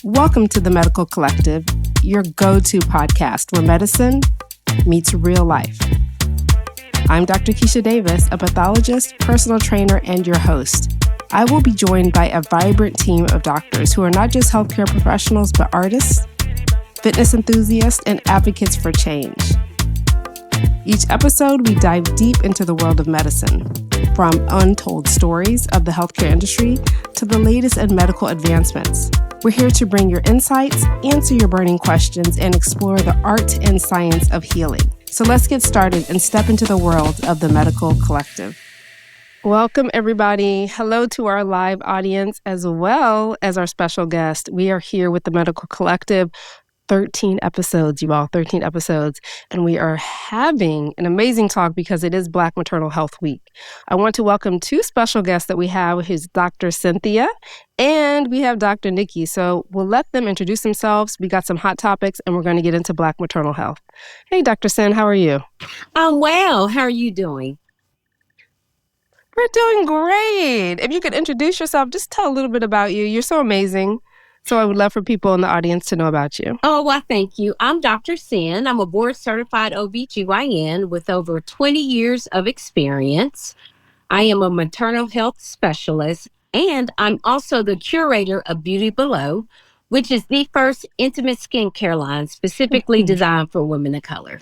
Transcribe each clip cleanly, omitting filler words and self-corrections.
Welcome to the Medical Collective, your go-to podcast where medicine meets real life. I'm Dr. Keisha Davis, a pathologist, personal trainer, and your host. I will be joined by a vibrant team of doctors who are not just healthcare professionals, but artists, fitness enthusiasts, and advocates for change. Each episode, we dive deep into the world of medicine, from untold stories of the healthcare industry to the latest in medical advancements. We're here to bring your insights, answer your burning questions, and explore the art and science of healing. So let's get started and step into the world of the Medical Collective. Welcome, everybody. Hello to our live audience as well as our special guest. We are here with the Medical Collective. 13 episodes, you all, 13 episodes. And we are having an amazing talk because it is Black Maternal Health Week. I want to welcome two special guests that we have, who's Dr. Cynthia and we have Dr. Nikki. So we'll let them introduce themselves. We got some hot topics and we're going to get into Black maternal health. Hey, Dr. Cyn, how are you? I'm well. How are you doing? We're doing great. If you could introduce yourself, just tell a little bit about you. You're so amazing. So I would love for people in the audience to know about you. Oh, well, thank you. I'm Dr. Cyn. I'm a board-certified OB/GYN with over 20 years of experience. I am a maternal health specialist, and I'm also the curator of Beauty Below, which is the first intimate skincare line specifically designed for women of color.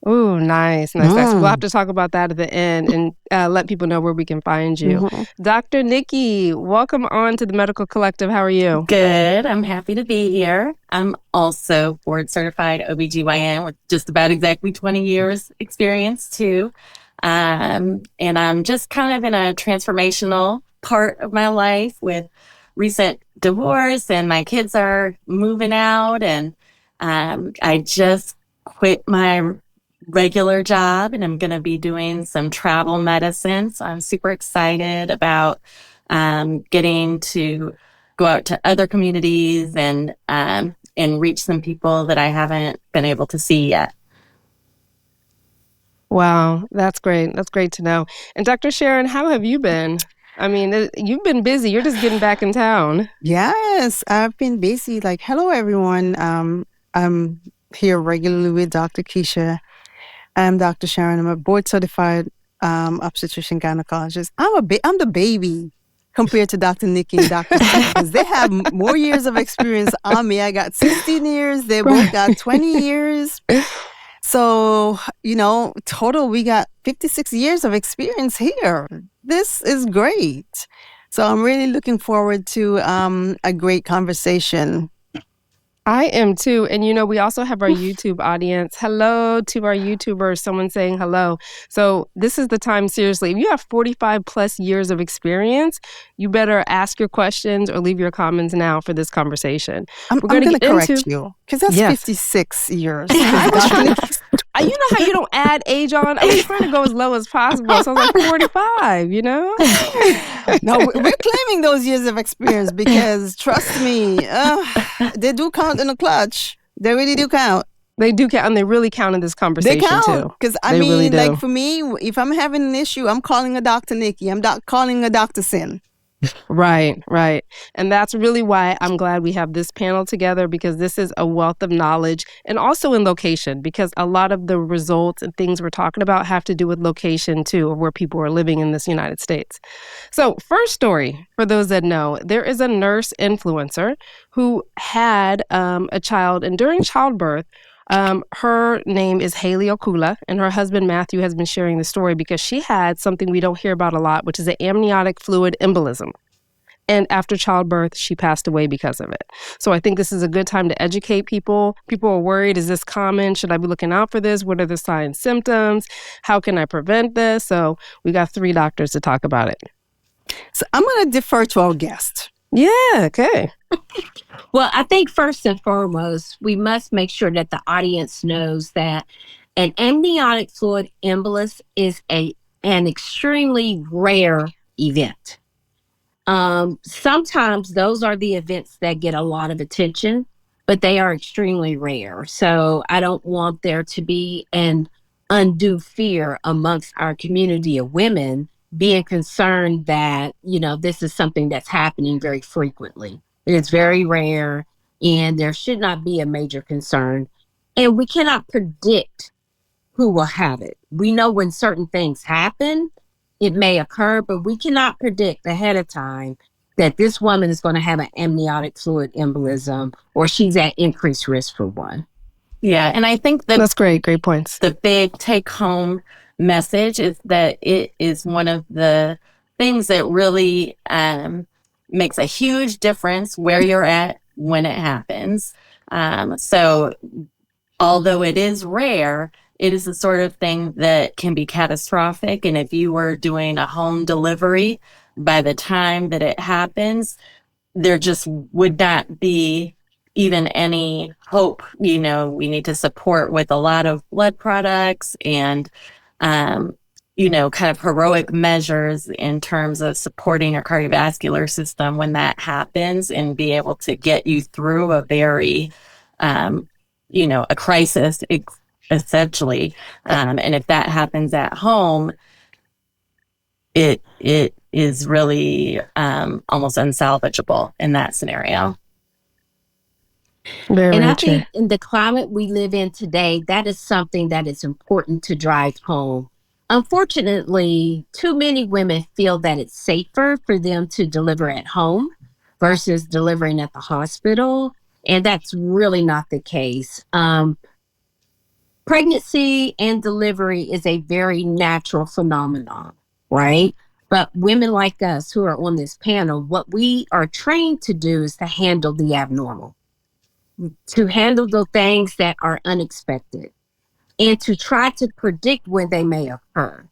Ooh, nice. We'll have to talk about that at the end and let people know where we can find you. Dr. Nikki, welcome on to the Medical Collective. How are you? Good. I'm happy to be here. I'm also board certified OB/GYN with just about exactly 20 years experience too. And I'm just kind of in a transformational part of my life with recent divorce, and my kids are moving out, and I just quit my regular job and I'm going to be doing some travel medicine. So I'm super excited about getting to go out to other communities and reach some people that I haven't been able to see yet. Wow, that's great. That's great to know. And Dr. Sharon, how have you been? I mean, you've been busy. You're just getting back in town. Yes, I've been busy. Hello, everyone. I'm here regularly with Dr. Keisha. I'm Dr. Sharon. I'm a board-certified obstetrician-gynecologist. I'm the baby compared to Dr. Nikki and Dr. because they have more years of experience on me. I got 16 years. They both got 20 years. So, total, we got 56 years of experience here. This is great. So I'm really looking forward to a great conversation. I am too. And we also have our YouTube audience. Hello to our YouTubers, someone saying hello. So this is the time, seriously, if you have 45 plus years of experience, you better ask your questions or leave your comments now for this conversation. I'm going to correct you because that's 56 years. You know how you don't add age on? I was trying to go as low as possible. So I was like 45, No, we're claiming those years of experience because trust me, they do count in the clutch. They really do count. They do count, and they really count in this conversation, they count, too. Because, for me, if I'm having an issue, I'm calling a Dr. Nikki. I'm calling a Dr. Cyn. Right. And that's really why I'm glad we have this panel together, because this is a wealth of knowledge, and also in location, because a lot of the results and things we're talking about have to do with location, too, of where people are living in this United States. So first story, for those that know, there is a nurse influencer who had a child, and during childbirth, her name is Haley Okula, and her husband Matthew has been sharing the story because she had something we don't hear about a lot, which is an amniotic fluid embolism. And after childbirth, she passed away because of it. So I think this is a good time to educate people. People are worried, is this common? Should I be looking out for this? What are the signs, symptoms? How can I prevent this? So we got 3 doctors to talk about it. So I'm going to defer to our guest. Yeah, okay. Well, I think first and foremost, we must make sure that the audience knows that an amniotic fluid embolus is an extremely rare event. Sometimes those are the events that get a lot of attention, but they are extremely rare. So I don't want there to be an undue fear amongst our community of women being concerned that, this is something that's happening very frequently. It's very rare, and there should not be a major concern. And we cannot predict who will have it. We know when certain things happen, it may occur, but we cannot predict ahead of time that this woman is going to have an amniotic fluid embolism or she's at increased risk for one. Yeah, and I think that's great points. The big take-home message is that it is one of the things that really makes a huge difference where you're at when it happens. So although it is rare, it is the sort of thing that can be catastrophic. And if you were doing a home delivery, by the time that it happens, there just would not be even any hope. We need to support with a lot of blood products and, kind of heroic measures in terms of supporting your cardiovascular system when that happens and be able to get you through a very, a crisis, essentially. And if that happens at home, it is really almost unsalvageable in that scenario. And I think in the climate we live in today, that is something that is important to drive home. Unfortunately, too many women feel that it's safer for them to deliver at home versus delivering at the hospital. And that's really not the case. Pregnancy and delivery is a very natural phenomenon, right? But women like us who are on this panel, what we are trained to do is to handle the abnormal, to handle the things that are unexpected, and to try to predict when they may occur.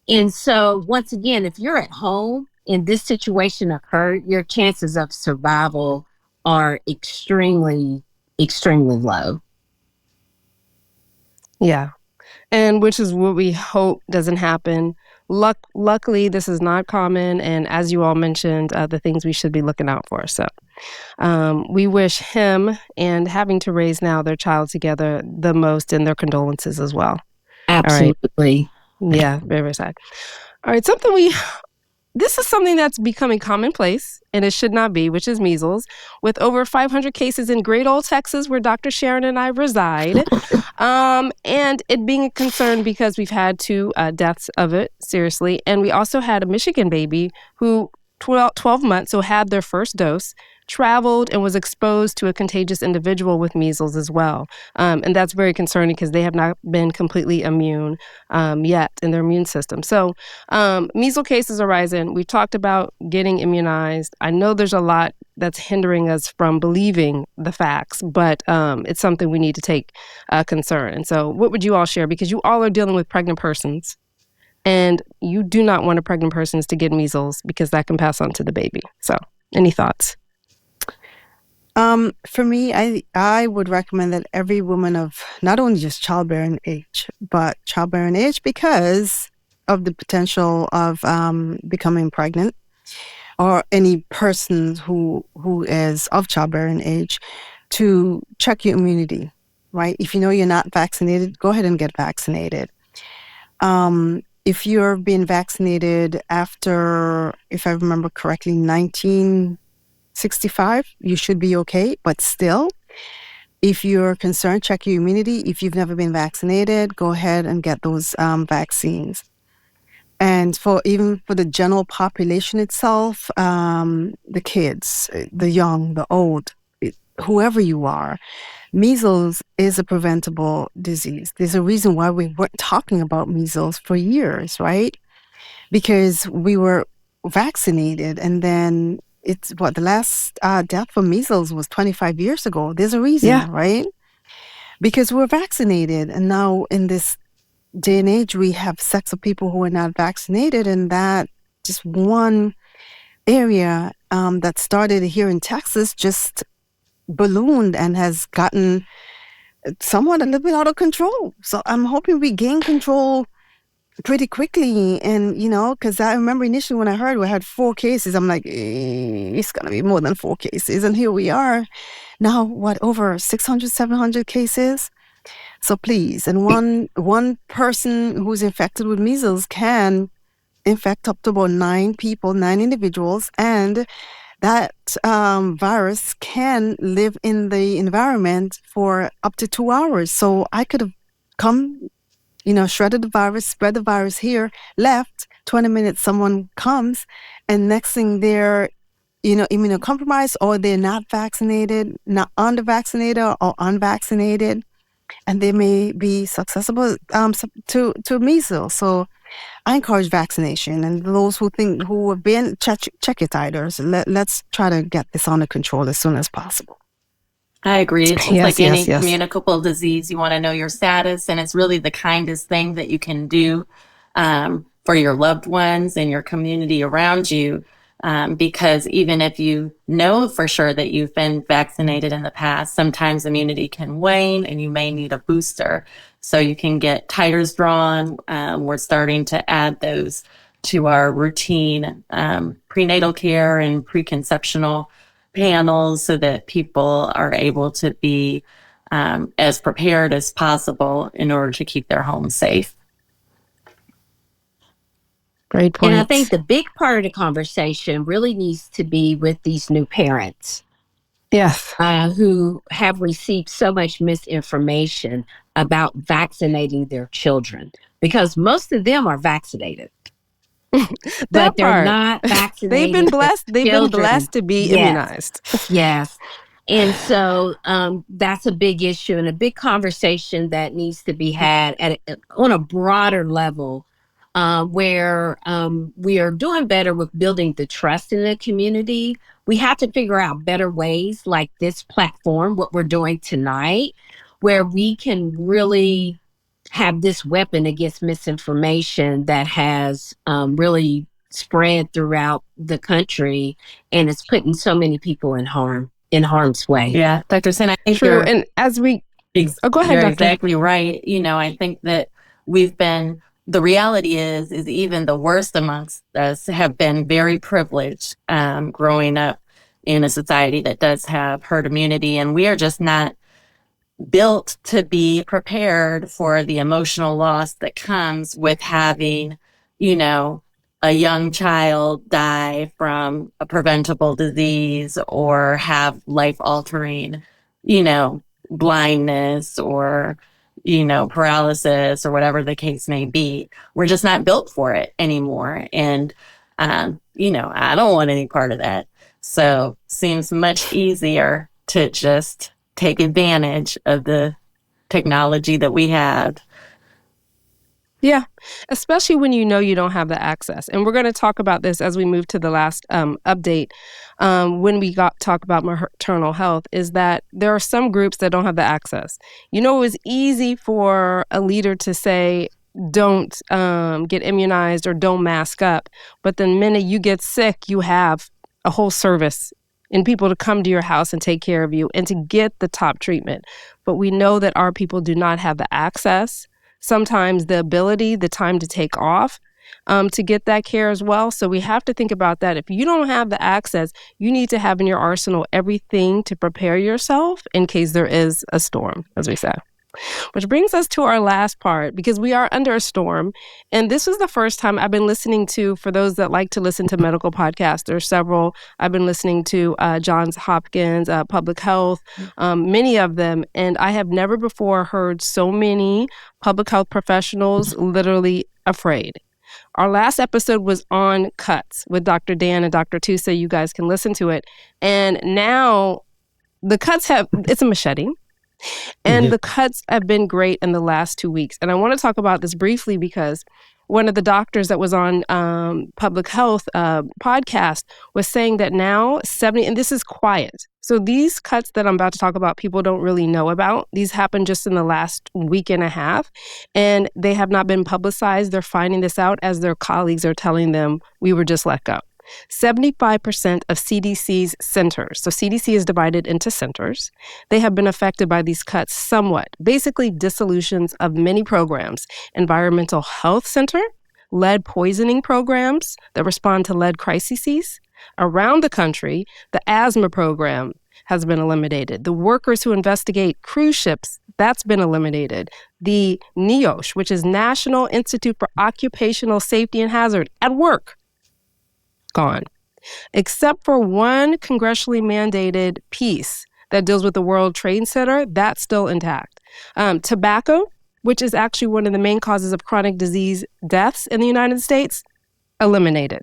And so, once again, if you're at home and this situation occurred, your chances of survival are extremely, extremely low. Yeah. And which is what we hope doesn't happen. Luckily, this is not common. And as you all mentioned, the things we should be looking out for. So we wish him and having to raise now their child together the most, and their condolences as well. Absolutely. Right. Yeah, very, very sad. All right, this is something that's becoming commonplace, and it should not be, which is measles, with over 500 cases in great old Texas, where Dr. Sharon and I reside, and it being a concern because we've had 2 deaths of it, seriously, and we also had a Michigan baby who 12 months, so had their first dose, traveled and was exposed to a contagious individual with measles as well. And that's very concerning because they have not been completely immune yet in their immune system. So measles cases are rising. We've talked about getting immunized. I know there's a lot that's hindering us from believing the facts, but it's something we need to take concern. And so what would you all share? Because you all are dealing with pregnant persons, and you do not want a pregnant person to get measles because that can pass on to the baby. So any thoughts? For me, I would recommend that every woman of not only just childbearing age, but childbearing age because of the potential of becoming pregnant, or any person who is of childbearing age, to check your immunity, right? If you know you're not vaccinated, go ahead and get vaccinated. If you're being vaccinated after, if I remember correctly, 1965, you should be okay. But still, if you're concerned, check your immunity. If you've never been vaccinated, go ahead and get those vaccines. And even for the general population itself, the kids, the young, the old, whoever you are, measles is a preventable disease. There's a reason why we weren't talking about measles for years, right? Because we were vaccinated, and then it's the last death from measles was 25 years ago. There's a reason, right? Because we're vaccinated, and now in this day and age, we have sets of people who are not vaccinated, and that just one area that started here in Texas just ballooned and has gotten somewhat a little bit out of control. So I'm hoping we gain control pretty quickly. And, because I remember initially when I heard we had 4 cases, I'm like, it's going to be more than 4 cases. And here we are now, over 600, 700 cases? So please, and one person who's infected with measles can infect up to about 9 individuals, and that virus can live in the environment for up to 2 hours. So I could have come, shredded the virus, spread the virus here, left, 20 minutes, someone comes, and next thing they're, immunocompromised, or they're not vaccinated, not under-vaccinated or unvaccinated, and they may be susceptible to measles. So I encourage vaccination, and those who have been, check your titers. Let's try to get this under control as soon as possible. I agree. It's just like any Yes. communicable disease. You want to know your status, and it's really the kindest thing that you can do for your loved ones and your community around you. Because even if you know for sure that you've been vaccinated in the past, sometimes immunity can wane and you may need a booster. So you can get titers drawn. We're starting to add those to our routine prenatal care and preconceptional panels so that people are able to be as prepared as possible in order to keep their home safe. Great point. And I think the big part of the conversation really needs to be with these new parents. Yes. Who have received so much misinformation about vaccinating their children, because most of them are vaccinated. But they're not vaccinated. They've been blessed to be immunized. Yes. And so that's a big issue and a big conversation that needs to be had on a broader level, where we are doing better with building the trust in the community. We have to figure out better ways like this platform, what we're doing tonight, where we can really have this weapon against misinformation that has really spread throughout the country, and it's putting so many people in harm's way. Yeah, Dr. Sin, I think true. And as we go ahead, you're Doctor. exactly right. I think that the reality is even the worst amongst us have been very privileged growing up in a society that does have herd immunity, and we are just not built to be prepared for the emotional loss that comes with having, a young child die from a preventable disease or have life-altering, blindness or, paralysis or whatever the case may be. We're just not built for it anymore. And, I don't want any part of that. So seems much easier to just take advantage of the technology that we have. Yeah, especially when you don't have the access. And we're going to talk about this as we move to the last update. When we talk about maternal health, is that there are some groups that don't have the access. It was easy for a leader to say, don't get immunized or don't mask up. But the minute you get sick, you have a whole service and people to come to your house and take care of you and to get the top treatment. But we know that our people do not have the access, sometimes the ability, the time to take off to get that care as well. So we have to think about that. If you don't have the access, you need to have in your arsenal everything to prepare yourself in case there is a storm, as we said. Which brings us to our last part, because we are under a storm. And this was the first time I've been listening to, for those that like to listen to medical podcasts, there's several. I've been listening to Johns Hopkins, Public Health, many of them. And I have never before heard so many public health professionals literally afraid. Our last episode was on cuts with Dr. Dan and Dr. Tusa. You guys can listen to it. And now the cuts it's a machete. And the cuts have been great in the last 2 weeks. And I want to talk about this briefly because one of the doctors that was on Public Health podcast was saying that now 70, and this is quiet. So these cuts that I'm about to talk about, people don't really know about. These happened just in the last week and a half, and they have not been publicized. They're finding this out as their colleagues are telling them, we were just let go. 75% of CDC's centers, so CDC is divided into centers, they have been affected by these cuts somewhat. Basically, dissolutions of many programs. Environmental Health Center, lead poisoning programs that respond to lead crises. Around the country, the asthma program has been eliminated. The workers who investigate cruise ships, that's been eliminated. The NIOSH, which is National Institute for Occupational Safety and Hazard at Work, gone. Except for one congressionally mandated piece that deals with the World Trade Center, that's still intact. Tobacco, which is actually one of the main causes of chronic disease deaths in the United States, eliminated.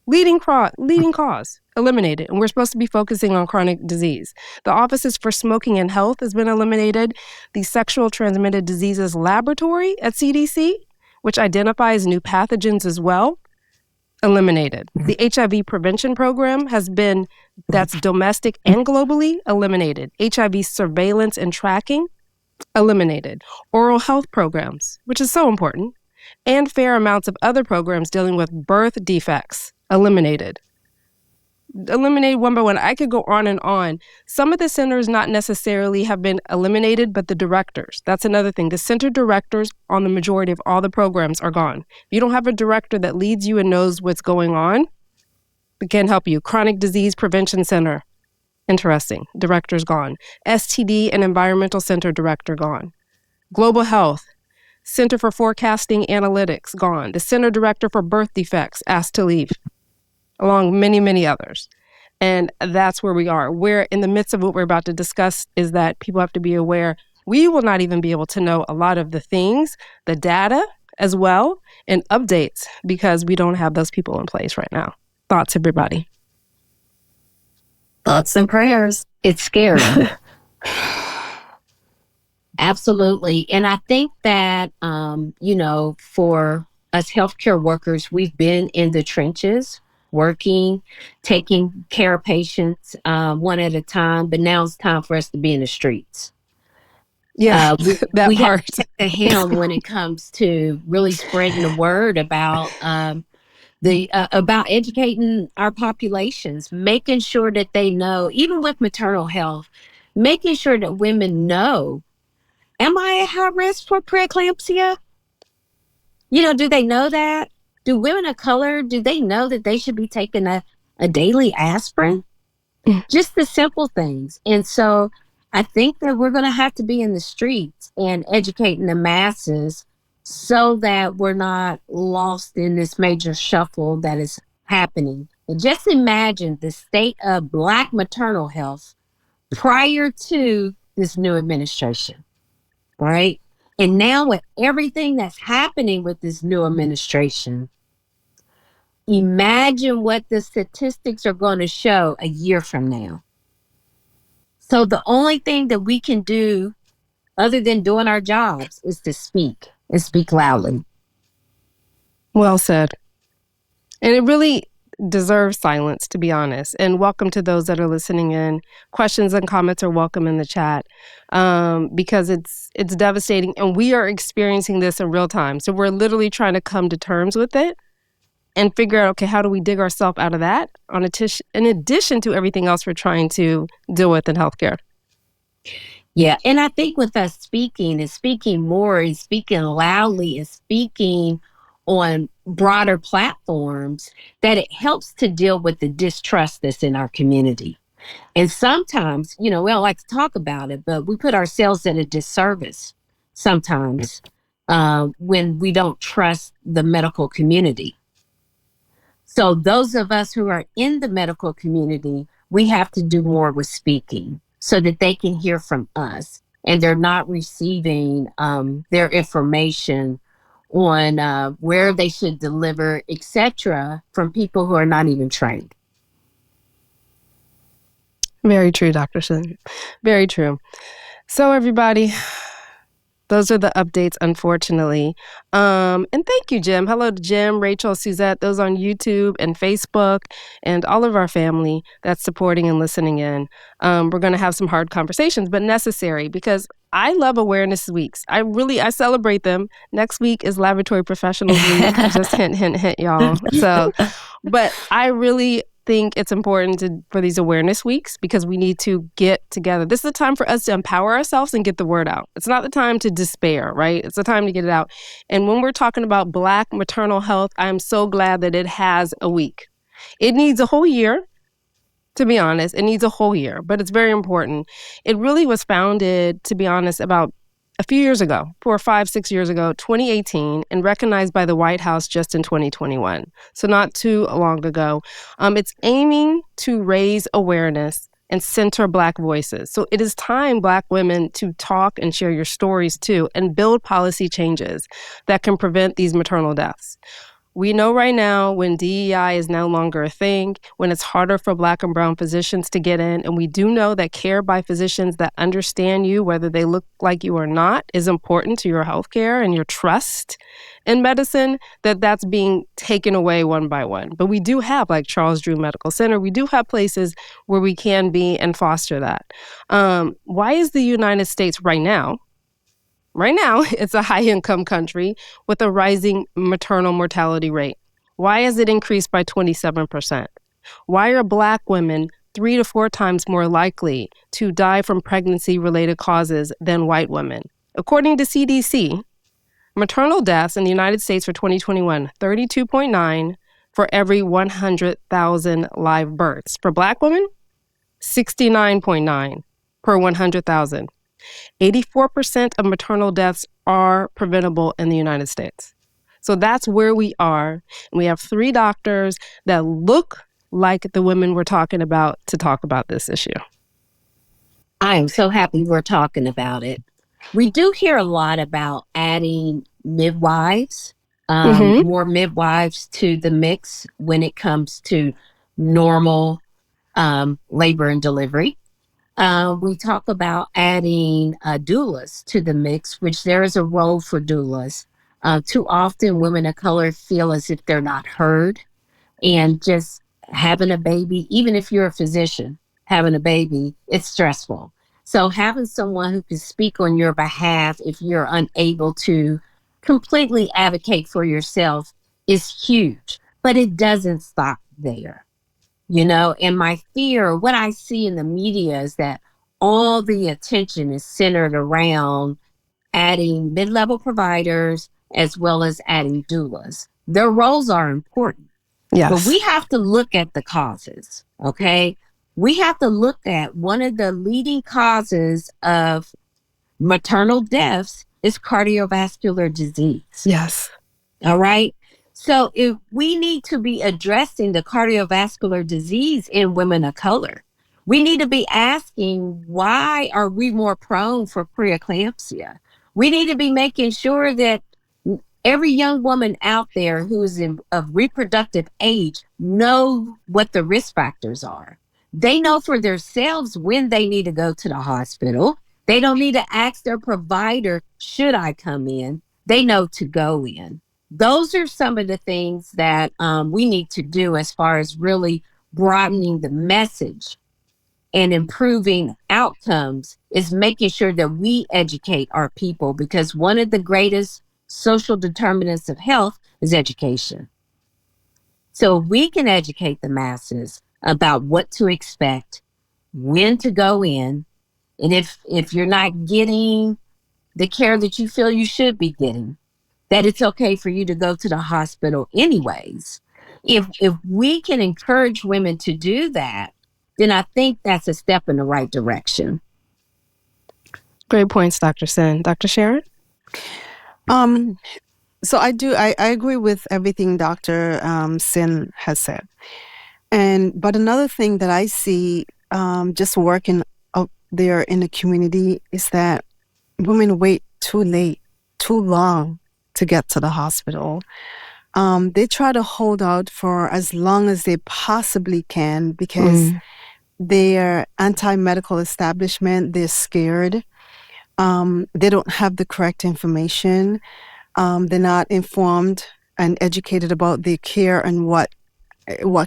Leading cause, eliminated. And we're supposed to be focusing on chronic disease. The Offices for Smoking and Health has been eliminated. The Sexual Transmitted Diseases Laboratory at CDC, which identifies new pathogens as well, eliminated. The HIV prevention program that's domestic and globally, eliminated. HIV surveillance and tracking, eliminated. Oral health programs, which is so important, and fair amounts of other programs dealing with birth defects, eliminated. Eliminated one by one. I could go on and on. Some of the centers not necessarily have been eliminated, but the directors. That's another thing. The center directors on the majority of all the programs are gone. If you don't have a director that leads you and knows what's going on, it can't help you. Chronic Disease Prevention Center, interesting. Director's gone. STD and Environmental Center director gone. Global Health, Center for Forecasting Analytics, gone. The Center Director for Birth Defects, asked to leave, along many, many others. And that's where we are. We're in the midst of what we're about to discuss is that people have to be aware we will not even be able to know a lot of the things, the data as well, and updates because we don't have those people in place right now. Thoughts, everybody? Thoughts and prayers. It's scary. Absolutely. And I think that, for us healthcare workers, we've been in the trenches, working, taking care of patients one at a time. But now it's time for us to be in the streets. Yeah, we have to take the helm when it comes to really spreading the word about about educating our populations, making sure that they know, even with maternal health, making sure that women know, am I at high risk for preeclampsia? Do they know that? Do women of color, do they know that they should be taking a daily aspirin? Just the simple things. And so I think that we're going to have to be in the streets and educating the masses so that we're not lost in this major shuffle that is happening. And just imagine the state of Black maternal health prior to this new administration, right? And now with everything that's happening with this new administration, imagine what the statistics are going to show a year from now. So the only thing that we can do other than doing our jobs is to speak and speak loudly. Well said. And it really deserves silence, to be honest. And welcome to those that are listening in. Questions and comments are welcome in the chat because it's devastating. And we are experiencing this in real time. So we're literally trying to come to terms with it and figure out, okay, how do we dig ourselves out of that in addition to everything else we're trying to deal with in healthcare? Yeah. And I think with us speaking and speaking more and speaking loudly and speaking on broader platforms, that it helps to deal with the distrust that's in our community. And sometimes, we don't like to talk about it, but we put ourselves at a disservice sometimes when we don't trust the medical community. So those of us who are in the medical community, we have to do more with speaking so that they can hear from us and they're not receiving their information on where they should deliver, etc., from people who are not even trained. Very true, Dr. Smith. Very true. So everybody, those are the updates, unfortunately. And thank you, Jim. Hello to Jim, Rachel, Suzette, those on YouTube and Facebook, and all of our family that's supporting and listening in. We're going to have some hard conversations, but necessary because I love awareness weeks. I celebrate them. Next week is Laboratory Professionals Week. Just hint, hint, hint, y'all. So, but I really think it's important for these awareness weeks because we need to get together. This is the time for us to empower ourselves and get the word out. It's not the time to despair, right? It's the time to get it out. And when we're talking about Black maternal health, I'm so glad that it has a week. It needs a whole year, to be honest. It needs a whole year, but it's very important. It really was founded, to be honest, about a few years ago, 4 or 5, 6 years ago, 2018, and recognized by the White House just in 2021. So not too long ago. It's aiming to raise awareness and center Black voices. So it is time, Black women, to talk and share your stories too, and build policy changes that can prevent these maternal deaths. We know right now when DEI is no longer a thing, when it's harder for Black and brown physicians to get in, and we do know that care by physicians that understand you, whether they look like you or not, is important to your healthcare and your trust in medicine, that's being taken away one by one. But we do have, like Charles Drew Medical Center, we do have places where we can be and foster that. Why is the United States right now, it's a high-income country with a rising maternal mortality rate? Why has it increased by 27%? Why are Black women 3 to 4 times more likely to die from pregnancy-related causes than white women? According to CDC, maternal deaths in the United States for 2021, 32.9 for every 100,000 live births. For Black women, 69.9 per 100,000. 84% of maternal deaths are preventable in the United States. So that's where we are. And we have 3 doctors that look like the women we're talking about to talk about this issue. I am so happy we're talking about it. We do hear a lot about adding midwives, more midwives to the mix when it comes to normal labor and delivery. We talk about adding doulas to the mix, which there is a role for doulas. Too often women of color feel as if they're not heard, and just having a baby, even if you're a physician, having a baby, it's stressful. So having someone who can speak on your behalf if you're unable to completely advocate for yourself is huge, but it doesn't stop there. And my fear, what I see in the media is that all the attention is centered around adding mid-level providers as well as adding doulas. Their roles are important. Yes. But we have to look at the causes, okay? We have to look at one of the leading causes of maternal deaths is cardiovascular disease. Yes. All right? So if we need to be addressing the cardiovascular disease in women of color, we need to be asking, why are we more prone for preeclampsia? We need to be making sure that every young woman out there who is of reproductive age know what the risk factors are. They know for themselves when they need to go to the hospital. They don't need to ask their provider, should I come in? They know to go in. Those are some of the things that we need to do as far as really broadening the message and improving outcomes, is making sure that we educate our people, because one of the greatest social determinants of health is education. So we can educate the masses about what to expect, when to go in, and if you're not getting the care that you feel you should be getting, that it's okay for you to go to the hospital anyways. If we can encourage women to do that, then I think that's a step in the right direction. Great points, Dr. Sin. Dr. Sharon? So I agree with everything Dr. Sin has said. But another thing that I see just working out there in the community is that women wait too late, too long to get to the hospital. They try to hold out for as long as they possibly can because they're anti-medical establishment. They're scared. They don't have the correct information. They're not informed and educated about their care and what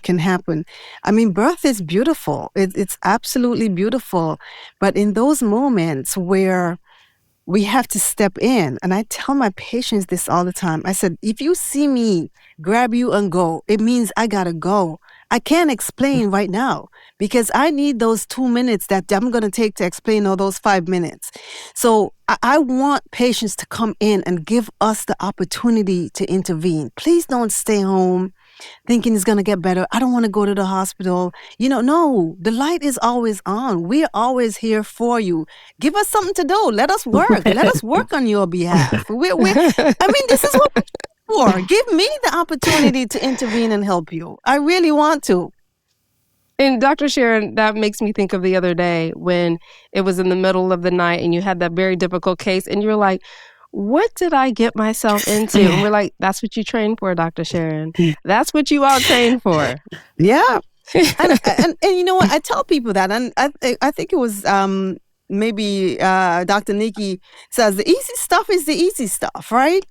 can happen. I mean, birth is beautiful. It's absolutely beautiful. But in those moments where we have to step in, and I tell my patients this all the time. I said, if you see me grab you and go, it means I gotta go. I can't explain right now because I need those 2 minutes that I'm going to take to explain all those 5 minutes. So I want patients to come in and give us the opportunity to intervene. Please don't stay home. thinking it's going to get better. I don't want to go to the hospital. No, the light is always on. We're always here for you. Give us something to do. Let us work. Let us work on your behalf. This is what we're for. Give me the opportunity to intervene and help you. I really want to. And Dr. Sharon, that makes me think of the other day when it was in the middle of the night and you had that very difficult case and you're like, what did I get myself into? And we're like, that's what you train for, Dr. Sharon. That's what you all train for. Yeah. and you know what? I tell people that, and I think it was maybe Dr. Nikki says the easy stuff is the easy stuff, right?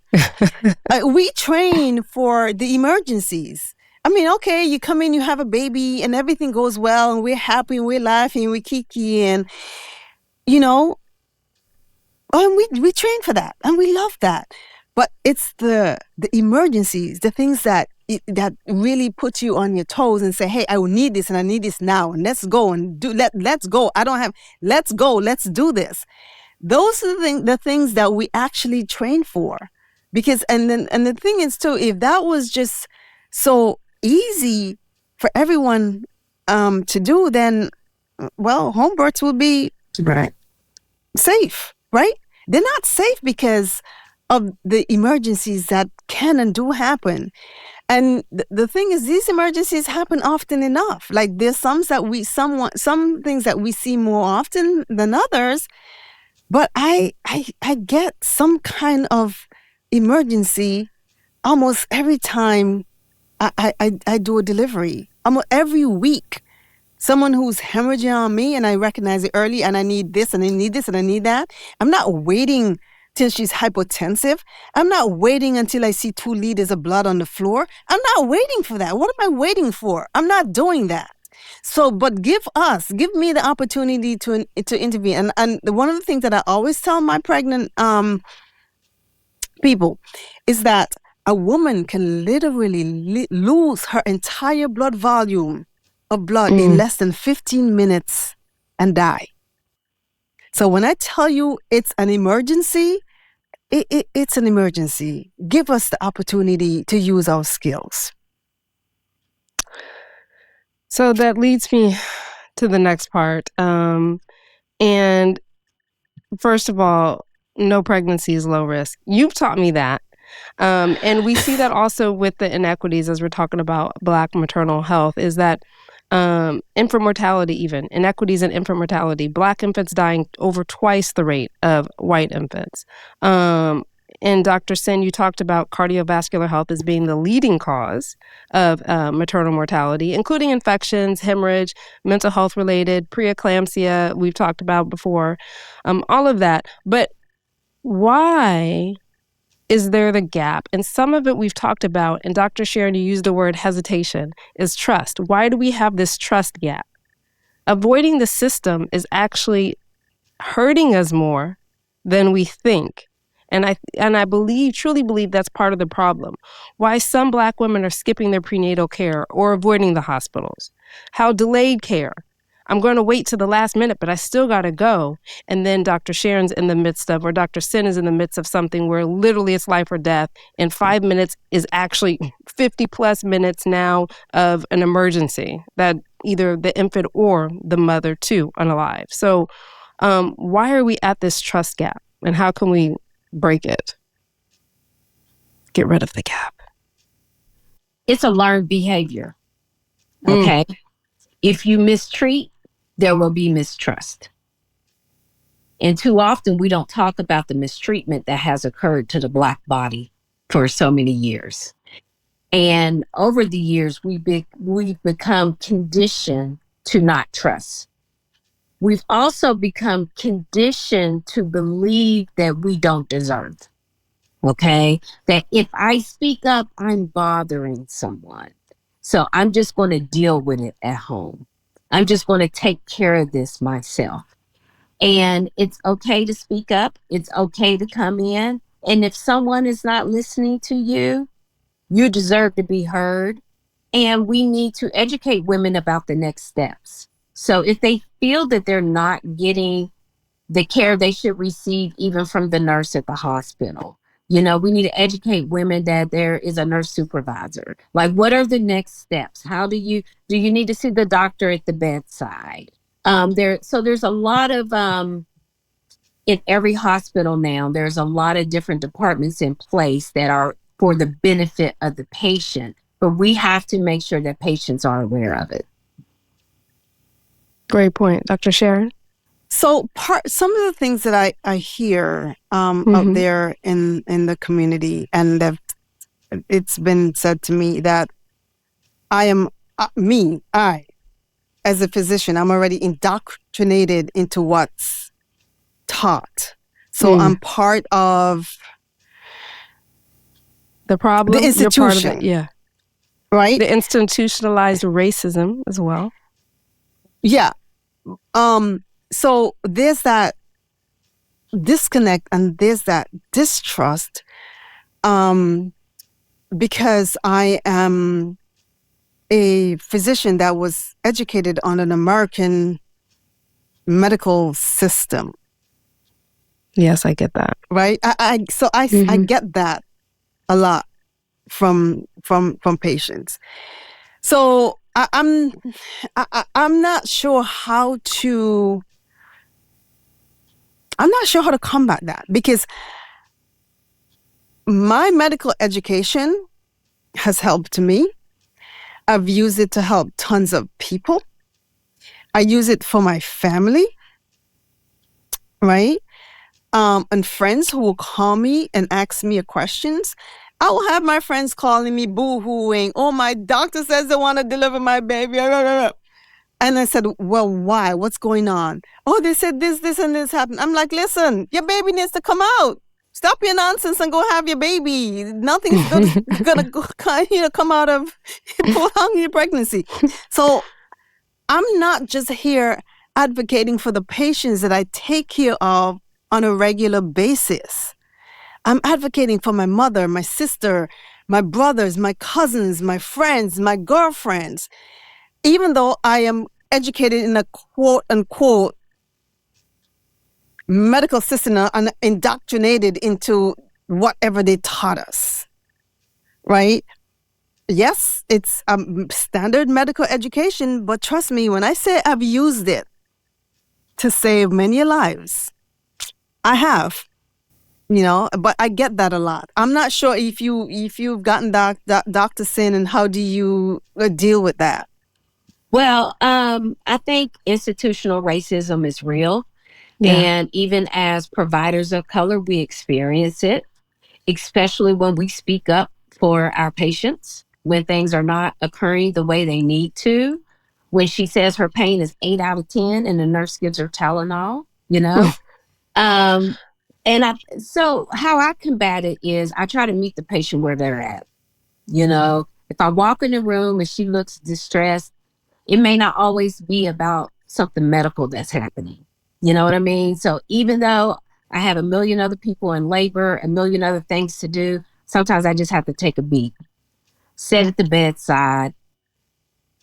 We train for the emergencies. Okay, you come in, you have a baby, and everything goes well, and we're happy, and we're laughing, we kiki, and and we train for that, and we love that. But it's the emergencies, the things that really put you on your toes and say, hey, I will need this, and I need this now, and let's go and let's go. Let's go, let's do this. Those are the things that we actually train for, because and the thing is too, if that was just so easy for everyone to do, then home births would be safe, right? They're not safe because of the emergencies that can and do happen. And the thing is, these emergencies happen often enough. Like there's some things that we see more often than others. But I get some kind of emergency almost every time I do a delivery. Almost every week, someone who's hemorrhaging on me and I recognize it early and I need this and I need this and I need that. I'm not waiting till she's hypotensive. I'm not waiting until I see 2 liters of blood on the floor. I'm not waiting for that. What am I waiting for? I'm not doing that. So, but give me the opportunity to intervene. And one of the things that I always tell my pregnant people is that a woman can literally lose her entire blood volume of blood in less than 15 minutes and die. So when I tell you it's an emergency, it's an emergency. Give us the opportunity to use our skills. So that leads me to the next part. And first of all, no pregnancy is low risk. You've taught me that. And we see that also with the inequities as we're talking about Black maternal health, is that infant mortality, even inequities in infant mortality, Black infants dying over twice the rate of white infants. And Dr. Sin, you talked about cardiovascular health as being the leading cause of maternal mortality, including infections, hemorrhage, mental health related, preeclampsia, we've talked about before, all of that. But why is there the gap? And some of it we've talked about, and Dr. Sharon, you used the word hesitation, is trust. Why do we have this trust gap? Avoiding the system is actually hurting us more than we think. And I truly believe that's part of the problem. Why some Black women are skipping their prenatal care or avoiding the hospitals. How delayed care. I'm going to wait to the last minute, but I still got to go. And then Dr. Sharon's in the midst of, or Dr. Sin is in the midst of something where literally it's life or death. And 5 minutes is actually 50 plus minutes now of an emergency that either the infant or the mother too unalive. So why are we at this trust gap, and how can we break it? Get rid of the gap. It's a learned behavior. Okay. If you mistreat, there will be mistrust. And too often we don't talk about the mistreatment that has occurred to the Black body for so many years. And over the years, we've become conditioned to not trust. We've also become conditioned to believe that we don't deserve. Okay? That if I speak up, I'm bothering someone. So I'm just going to deal with it at home. I'm just going to take care of this myself. And it's okay to speak up. It's okay to come in. And if someone is not listening to you, you deserve to be heard. And we need to educate women about the next steps. So if they feel that they're not getting the care they should receive, even from the nurse at the hospital, You know, we need to educate women that there is a nurse supervisor. Like, what are the next steps? How do you need to see the doctor at the bedside? So there's a lot of in every hospital now, there's a lot of different departments in place that are for the benefit of the patient, but we have to make sure that patients are aware of it. Great point. Dr. Sharon? So some of the things that I hear out there in the community, and it's been said to me that I am, as a physician, I'm already indoctrinated into what's taught. So I'm part of the problem. The institution. You're part of it, yeah. Right? The institutionalized racism as well. Yeah. So there's that disconnect and there's that distrust because I am a physician that was educated on an American medical system. Yes, I get that. Right? I get that a lot from patients. So I'm not sure how to combat that, because my medical education has helped me. I've used it to help tons of people. I use it for my family, right? And friends who will call me and ask me questions. I will have my friends calling me boo-hooing. Oh, my doctor says they want to deliver my baby. And I said, well, why? What's going on? Oh, they said this, and this happened. I'm like, listen, your baby needs to come out. Stop your nonsense and go have your baby. Nothing's gonna come out of prolonging your pregnancy. So I'm not just here advocating for the patients that I take care of on a regular basis. I'm advocating for my mother, my sister, my brothers, my cousins, my friends, my girlfriends. Even though I am educated in a quote-unquote medical system and indoctrinated into whatever they taught us, right? Yes, it's standard medical education, but trust me, when I say I've used it to save many lives, I have, but I get that a lot. I'm not sure if you've gotten Dr. Sin, and how do you deal with that? Well, I think institutional racism is real. Yeah. And even as providers of color, we experience it, especially when we speak up for our patients, when things are not occurring the way they need to. When she says her pain is 8 out of 10 and the nurse gives her Tylenol, So how I combat it is I try to meet the patient where they're at. If I walk in the room and she looks distressed, it may not always be about something medical that's happening. You know what I mean? So even though I have a million other people in labor, a million other things to do, sometimes I just have to take a beat, sit at the bedside,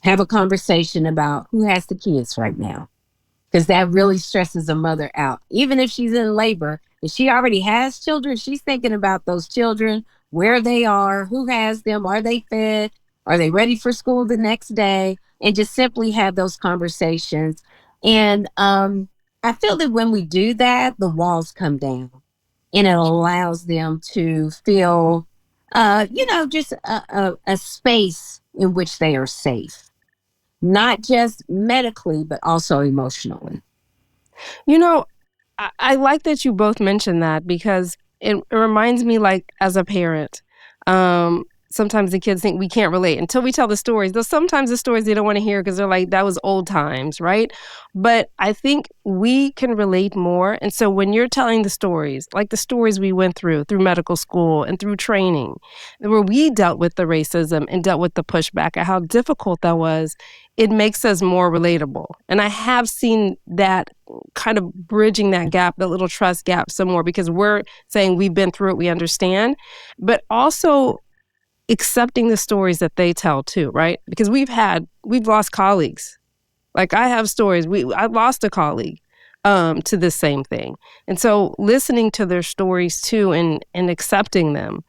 have a conversation about who has the kids right now. Because that really stresses a mother out. Even if she's in labor, if she already has children, she's thinking about those children, where they are, who has them, are they fed, are they ready for school the next day, and just simply have those conversations. And I feel that when we do that, the walls come down and it allows them to feel, just a space in which they are safe, not just medically, but also emotionally. I like that you both mentioned that, because it reminds me, like, as a parent, sometimes the kids think we can't relate until we tell the stories. Though sometimes the stories they don't want to hear because they're like, that was old times, right? But I think we can relate more. And so when you're telling the stories, like the stories we went through medical school and through training, where we dealt with the racism and dealt with the pushback and how difficult that was, it makes us more relatable. And I have seen that kind of bridging that gap, the little trust gap some more, because we're saying we've been through it, we understand, but also accepting the stories that they tell too, right? Because we've lost colleagues. Like, I have stories. I lost a colleague to the same thing. And so listening to their stories too and accepting them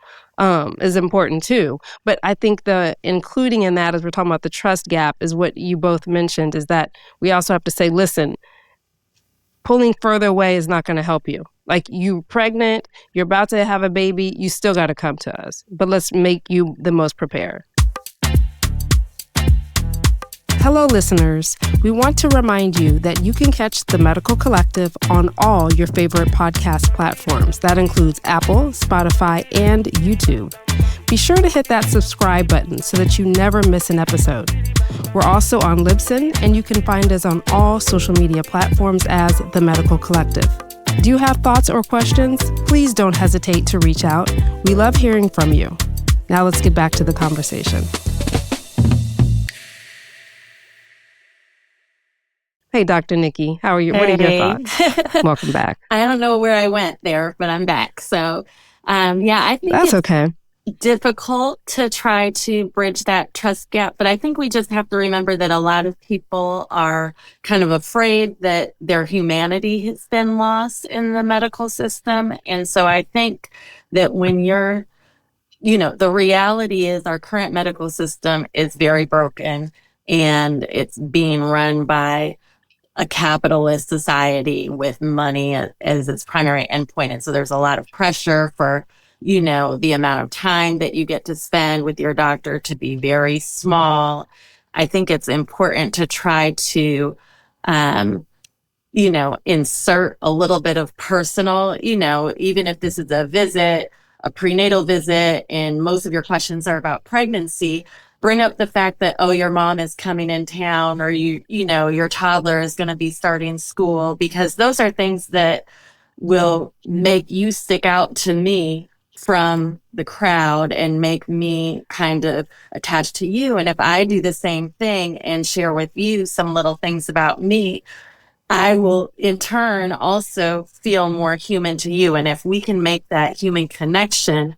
is important too. But I think the including in that, as we're talking about the trust gap, is what you both mentioned, is that we also have to say, listen, pulling further away is not going to help you. Like, you pregnant, you're about to have a baby, you still got to come to us. But let's make you the most prepared. Hello, listeners. We want to remind you that you can catch The Medical Collective on all your favorite podcast platforms. That includes Apple, Spotify, and YouTube. Be sure to hit that subscribe button so that you never miss an episode. We're also on Libsyn, and you can find us on all social media platforms as The Medical Collective. Do you have thoughts or questions? Please don't hesitate to reach out. We love hearing from you. Now let's get back to the conversation. Hey, Dr. Nikki, how are you? What are your thoughts? Welcome back. I don't know where I went there, but I'm back. So, I think that's okay. Difficult to try to bridge that trust gap, but I think we just have to remember that a lot of people are kind of afraid that their humanity has been lost in the medical system. And so I think that when the reality is our current medical system is very broken, and it's being run by a capitalist society with money as its primary endpoint. And so there's a lot of pressure for, the amount of time that you get to spend with your doctor to be very small. I think it's important to try to, insert a little bit of personal, even if this is a visit, a prenatal visit, and most of your questions are about pregnancy, bring up the fact that, your mom is coming in town, or your toddler is going to be starting school, because those are things that will make you stick out to me from the crowd and make me kind of attached to you. And if I do the same thing and share with you some little things about me, I will in turn also feel more human to you. And if we can make that human connection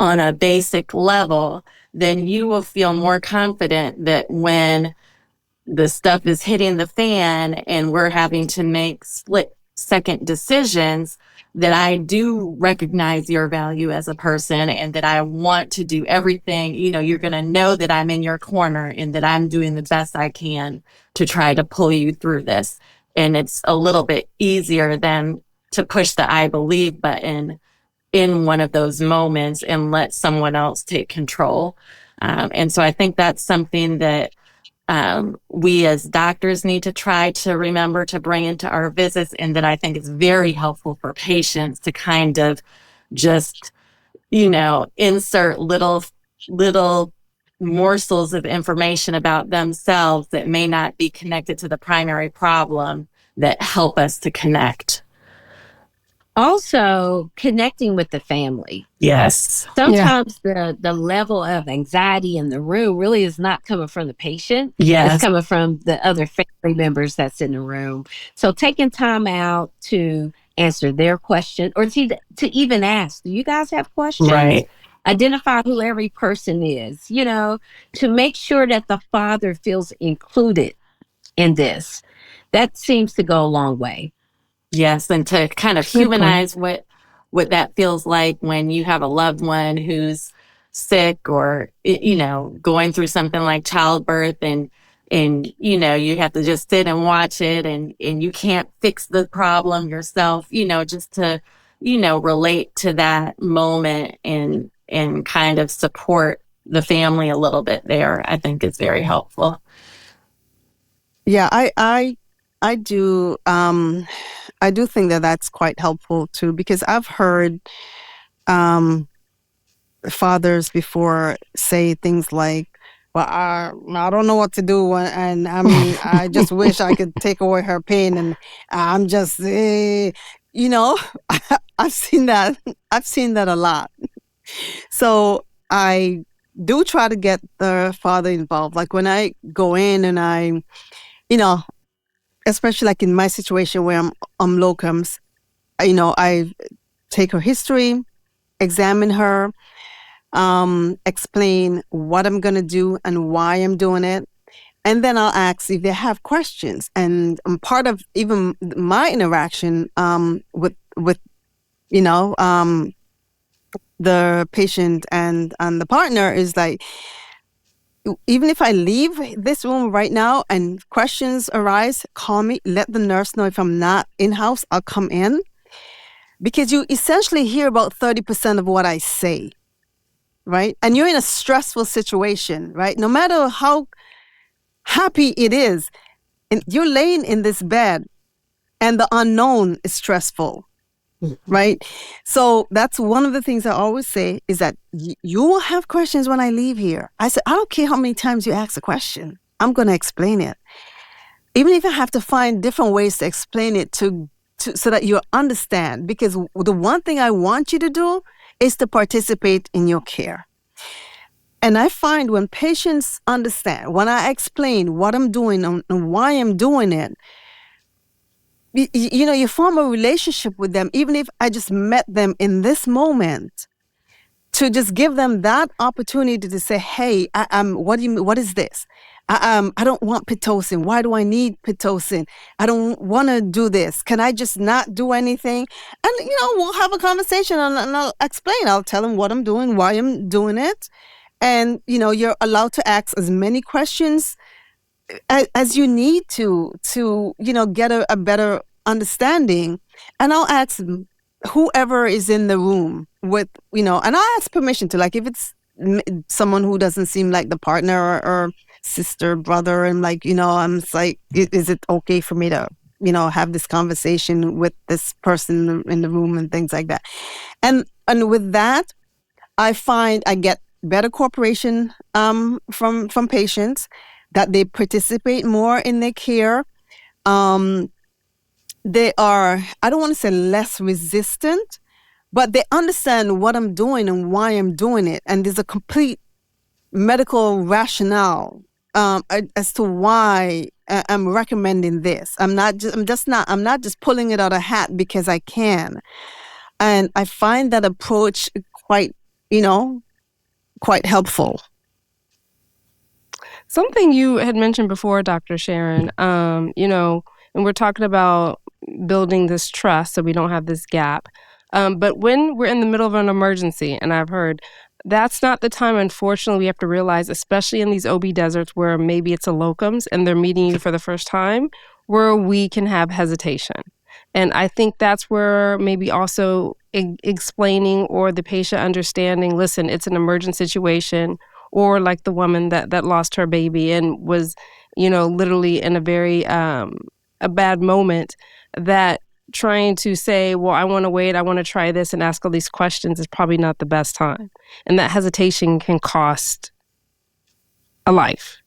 on a basic level, then you will feel more confident that when the stuff is hitting the fan and we're having to make split-second decisions, that I do recognize your value as a person, and that I want to do everything. You're going to know that I'm in your corner and that I'm doing the best I can to try to pull you through this. And it's a little bit easier than to push the I believe button in one of those moments and let someone else take control. And so I think that's something that we as doctors need to try to remember to bring into our visits, and that I think is very helpful for patients to kind of just, insert little morsels of information about themselves that may not be connected to the primary problem that help us to connect. Also, connecting with the family. Yes. Sometimes the level of anxiety in the room really is not coming from the patient. Yes. It's coming from the other family members that's in the room. So taking time out to answer their question, or to even ask, do you guys have questions? Right. Identify who every person is, to make sure that the father feels included in this. That seems to go a long way. Yes, and to kind of humanize what that feels like when you have a loved one who's sick, or going through something like childbirth, and you have to just sit and watch it, and you can't fix the problem yourself, just to relate to that moment and kind of support the family a little bit there, I think is very helpful. Yeah, I do. I do think that that's quite helpful too, because I've heard fathers before say things like, "Well, I don't know what to do, and I mean, I just wish I could take away her pain, and I'm just, I've seen that. I've seen that a lot. So I do try to get the father involved. Like when I go in and I, especially like in my situation where I'm locums, I take her history, examine her, explain what I'm going to do and why I'm doing it. And then I'll ask if they have questions. And part of even my interaction with the patient and the partner is like, even if I leave this room right now and questions arise, call me, let the nurse know. If I'm not in-house, I'll come in. Because you essentially hear about 30% of what I say, right? And you're in a stressful situation, right? No matter how happy it is, and you're laying in this bed and the unknown is stressful, right? So that's one of the things I always say is that you will have questions when I leave here. I said, I don't care how many times you ask a question. I'm going to explain it. Even if I have to find different ways to explain it to so that you understand. Because the one thing I want you to do is to participate in your care. And I find when patients understand, when I explain what I'm doing and why I'm doing it, you form a relationship with them, even if I just met them in this moment, to just give them that opportunity to say, hey, what do you mean? What is this? I don't want Pitocin. Why do I need Pitocin? I don't want to do this. Can I just not do anything? And, we'll have a conversation and I'll explain. I'll tell them what I'm doing, why I'm doing it. And, you're allowed to ask as many questions as you need to get a better understanding. And I'll ask whoever is in the room with, and I'll ask permission to, like, if it's someone who doesn't seem like the partner or sister, brother, and I'm like, is it okay for me to, have this conversation with this person in the room and things like that. And with that, I find I get better cooperation from patients, that they participate more in their care. They are, I don't want to say less resistant, but they understand what I'm doing and why I'm doing it. And there's a complete medical rationale as to why I'm recommending this. I'm not just pulling it out of a hat because I can. And I find that approach quite helpful. Something you had mentioned before, Dr. Sharon, and we're talking about building this trust so we don't have this gap. But when we're in the middle of an emergency, and I've heard that's not the time, unfortunately, we have to realize, especially in these OB deserts where maybe it's a locums and they're meeting you for the first time, where we can have hesitation. And I think that's where maybe also explaining or the patient understanding, listen, it's an emergent situation, or like the woman that lost her baby and was, literally in a very a bad moment, that trying to say, well, I want to wait, I want to try this and ask all these questions is probably not the best time. And that hesitation can cost a life.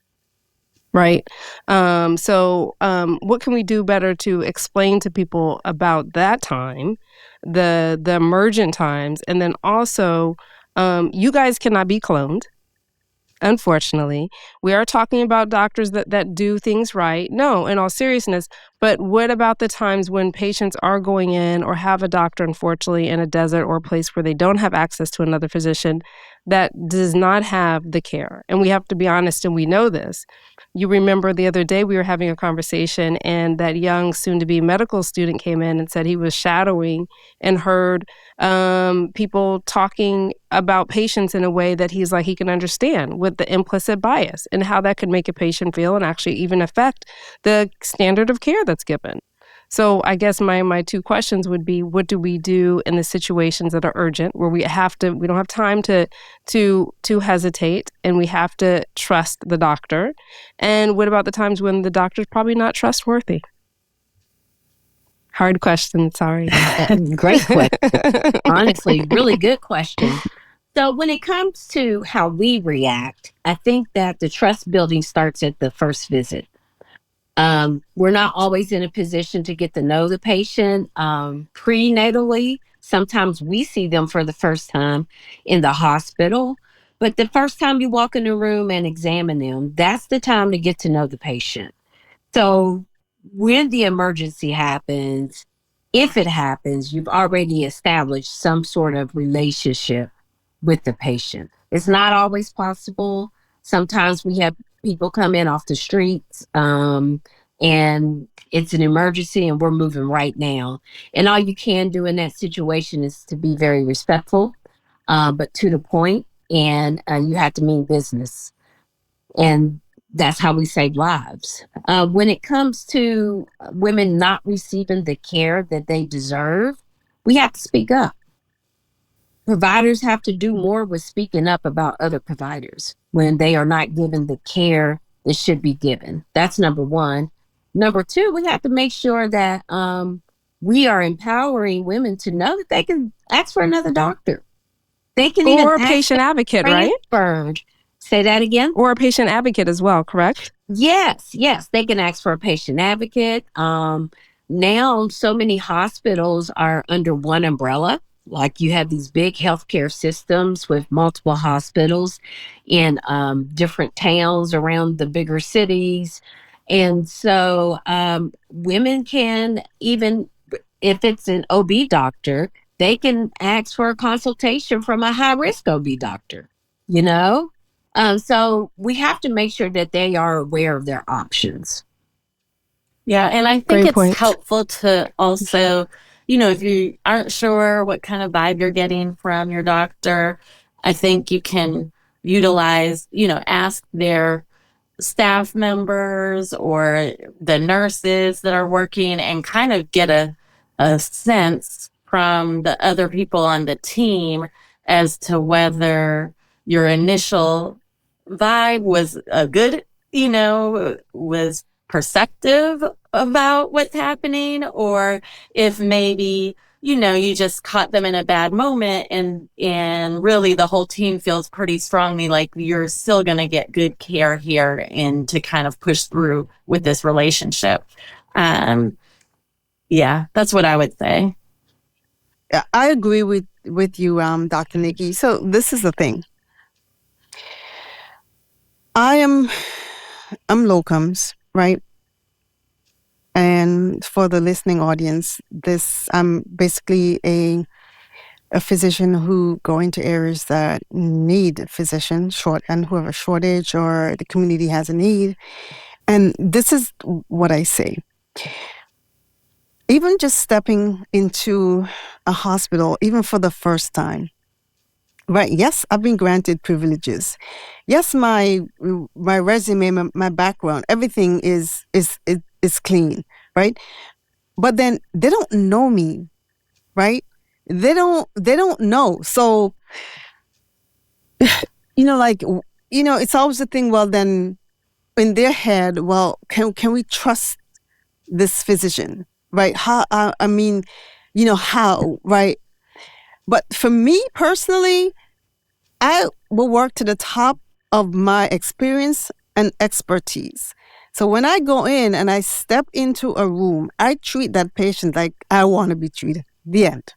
Right. So what can we do better to explain to people about that time, the emergent times, and then also you guys cannot be cloned. Unfortunately, we are talking about doctors that do things right. No, in all seriousness, but what about the times when patients are going in or have a doctor, unfortunately, in a desert or a place where they don't have access to another physician that does not have the care? And we have to be honest, and we know this. You remember the other day we were having a conversation and that young soon-to-be medical student came in and said he was shadowing and heard people talking about patients in a way that he's like he can understand, with the implicit bias and how that could make a patient feel and actually even affect the standard of care that's given. So I guess my two questions would be, what do we do in the situations that are urgent, where we don't have time to hesitate and we have to trust the doctor? And what about the times when the doctor's probably not trustworthy? Hard question, sorry. Great question. Honestly, really good question. So when it comes to how we react, I think that the trust building starts at the first visit. We're not always in a position to get to know the patient prenatally. Sometimes we see them for the first time in the hospital, but the first time you walk in the room and examine them, that's the time to get to know the patient. So when the emergency happens, if it happens, you've already established some sort of relationship with the patient. It's not always possible. Sometimes we have People come in off the streets, and it's an emergency and we're moving right now. And all you can do in that situation is to be very respectful, but to the point, and you have to mean business. And that's how we save lives. When it comes to women not receiving the care that they deserve, we have to speak up. Providers have to do more with speaking up about other providers when they are not given the care that should be given. That's number one. Number two, we have to make sure that we are empowering women to know that they can ask for another doctor. They can even Or a ask patient advocate, right? transferred. Say that again. Or a patient advocate as well, correct? Yes, they can ask for a patient advocate. Now, so many hospitals are under one umbrella. Like you have these big healthcare systems with multiple hospitals in different towns around the bigger cities. And so women can, even if it's an OB doctor, they can ask for a consultation from a high risk OB doctor, you know? So we have to make sure that they are aware of their options. Yeah, and I think Great it's point. helpful to also, if you aren't sure what kind of vibe you're getting from your doctor, I think you can utilize, ask their staff members or the nurses that are working and kind of get a sense from the other people on the team as to whether your initial vibe was a good, was perceptive about what's happening, or if maybe you just caught them in a bad moment, and really the whole team feels pretty strongly like you're still going to get good care here and to kind of push through with this relationship. Yeah, that's what I would say. Yeah, I agree with you, Dr. Nikki. So this is the thing. I'm locums, right? And for the listening audience, I'm basically a physician who go into areas that need a physician, and who have a shortage or the community has a need. And this is what I say. Even just stepping into a hospital, even for the first time, right? Yes, I've been granted privileges. Yes, my resume, my background, everything is clean, right? But then they don't know me, right? They don't know. So, it's always the thing. Well, then in their head, well, can we trust this physician, right? How? How, right? But for me personally, I will work to the top of my experience and expertise. So when I go in and I step into a room, I treat that patient like I want to be treated. The end,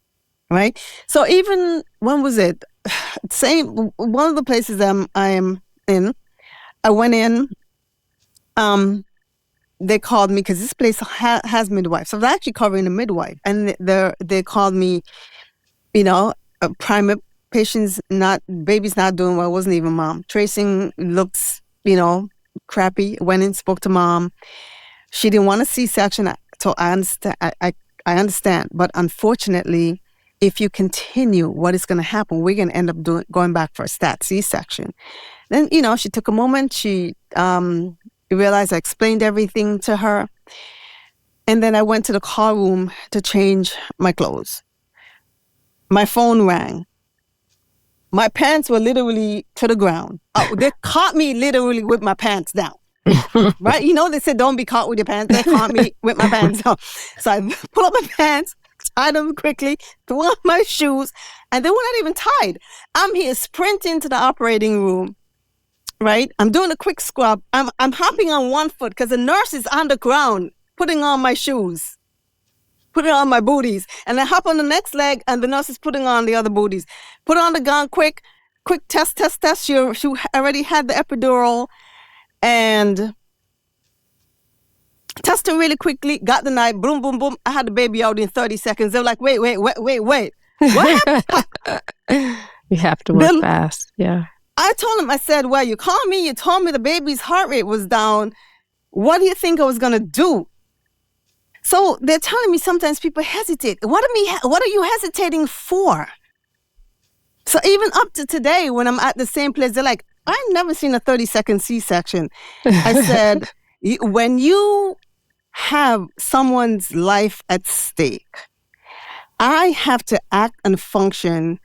right? So even, when was it? One of the places I am in, I went in, they called me because this place has midwife. So I was actually covering a midwife. And they called me, primate patients, baby's not doing well, wasn't even mom. Tracing looks, crappy. Went in, spoke to mom. She didn't want a C-section. So I understand. I understand. But unfortunately, if you continue, what is going to happen? We're going to end up going back for a stat C-section. Then, she took a moment. She realized I explained everything to her. And then I went to the car room to change my clothes. My phone rang. My pants were literally to the ground. Oh, they caught me literally with my pants down. Right? They said, don't be caught with your pants. They caught me with my pants down. So I pull up my pants, tied them quickly, threw on my shoes, and they were not even tied. I'm here sprinting to the operating room. Right? I'm doing a quick scrub. I'm hopping on one foot because the nurse is on the ground putting on my shoes, putting on my booties. And I hop on the next leg and the nurse is putting on the other booties. Put on the gown quick test. She already had the epidural and tested really quickly, got the knife, boom, boom, boom. I had the baby out in 30 seconds. They're like, wait. What happened? You have to work fast. Yeah. I told him, I said, well, you called me, you told me the baby's heart rate was down. What do you think I was going to do? So they're telling me sometimes people hesitate. What are you hesitating for? So even up to today, when I'm at the same place, they're like, I've never seen a 30-second C-section. I said, when you have someone's life at stake, I have to act and function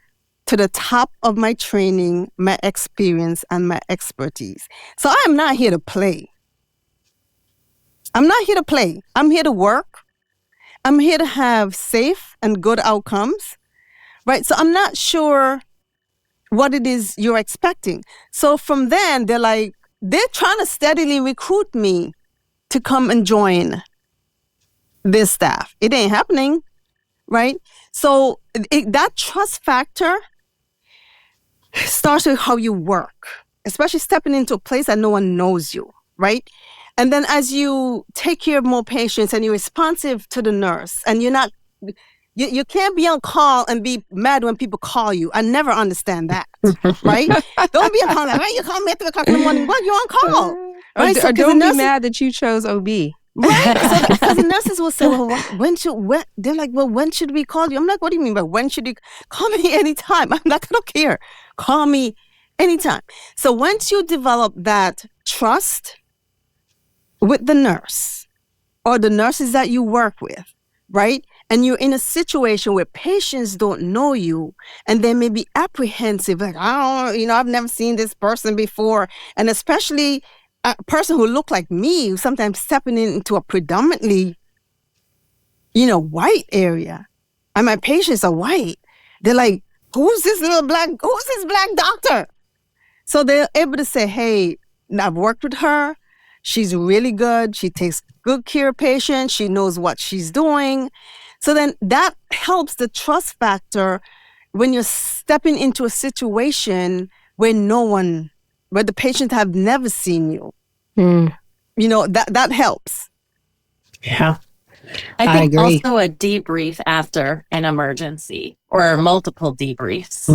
to the top of my training, my experience, and my expertise. So I'm not here to play. I'm not here to play. I'm here to work. I'm here to have safe and good outcomes, right? So I'm not sure what it is you're expecting. So from then, they're trying to steadily recruit me to come and join this staff. It ain't happening, right? So that trust factor starts with how you work, especially stepping into a place that no one knows you, right? And then as you take care of more patients and you're responsive to the nurse and you can't be on call and be mad when people call you. I never understand that, right? Don't be on call like, you call me at 3 o'clock in the morning. Well, you're on call. Right? Or don't be mad that you chose OB. Right? So because the nurses will say, well, they're like, well, when should we call you? I'm like, what do you mean by when should you call me anytime? I'm like, I don't care. Call me anytime. So once you develop that trust with the nurse or the nurses that you work with, right? And you're in a situation where patients don't know you and they may be apprehensive, like, I've never seen this person before. And especially a person who looked like me, who's sometimes stepping into a predominantly, white area. And my patients are white. They're like, who's this black doctor? So they're able to say, hey, I've worked with her. She's really good. She takes good care of patients. She knows what she's doing. So then that helps the trust factor when you're stepping into a situation where the patients have never seen you. That helps. Yeah. I think agree. also a debrief after an emergency or multiple debriefs,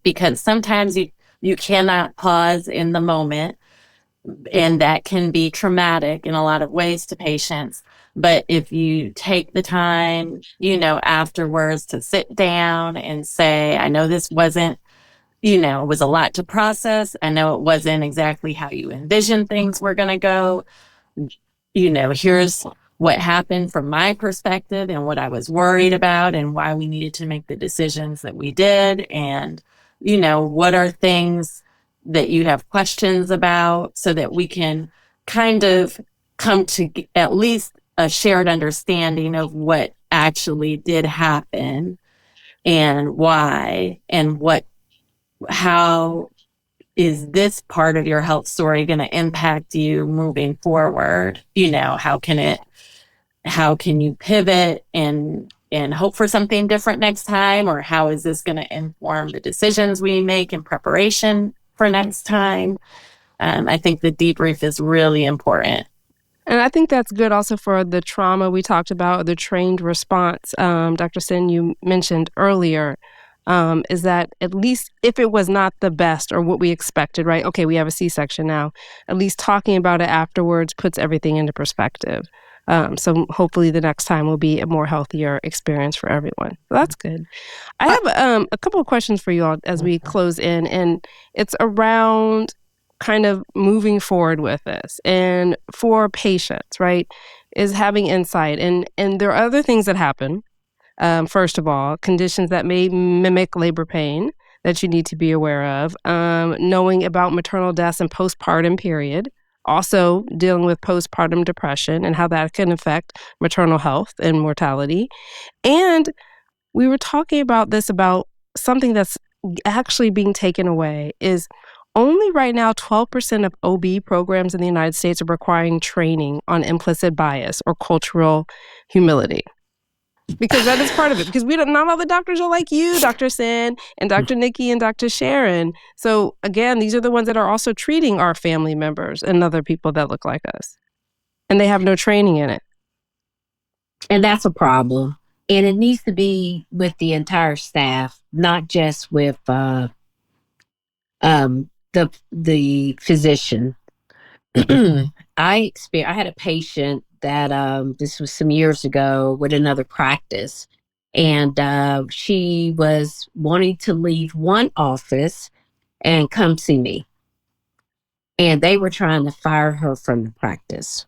because sometimes you cannot pause in the moment. And that can be traumatic in a lot of ways to patients. But if you take the time, afterwards to sit down and say, I know this wasn't, it was a lot to process. I know it wasn't exactly how you envisioned things were going to go. Here's what happened from my perspective and what I was worried about and why we needed to make the decisions that we did. And, what are things that you have questions about so that we can kind of come to at least a shared understanding of what actually did happen and why and how is this part of your health story going to impact you moving forward? How can you pivot and hope for something different next time? Or how is this going to inform the decisions we make in preparation for next time? I think the debrief is really important. And I think that's good also for the trauma we talked about, the trained response. Dr. Sin, you mentioned earlier, is that at least if it was not the best or what we expected, right? Okay, we have a C-section now. At least talking about it afterwards puts everything into perspective. So hopefully the next time will be a more healthier experience for everyone. So that's good. I have a couple of questions for you all as we close in, and it's around kind of moving forward with this. And for patients, right, is having insight. And there are other things that happen. First of all, conditions that may mimic labor pain that you need to be aware of. Knowing about maternal deaths and postpartum period. Also dealing with postpartum depression and how that can affect maternal health and mortality. And we were talking about something that's actually being taken away is only right now 12% of OB programs in the United States are requiring training on implicit bias or cultural humility. Because that is part of it. Because not all the doctors are like you, Dr. Sin, and Dr. Nikki and Dr. Sharon. So again, these are the ones that are also treating our family members and other people that look like us. And they have no training in it. And that's a problem. And it needs to be with the entire staff, not just with the physician. I had a patient that this was some years ago with another practice, and she was wanting to leave one office and come see me, and they were trying to fire her from the practice.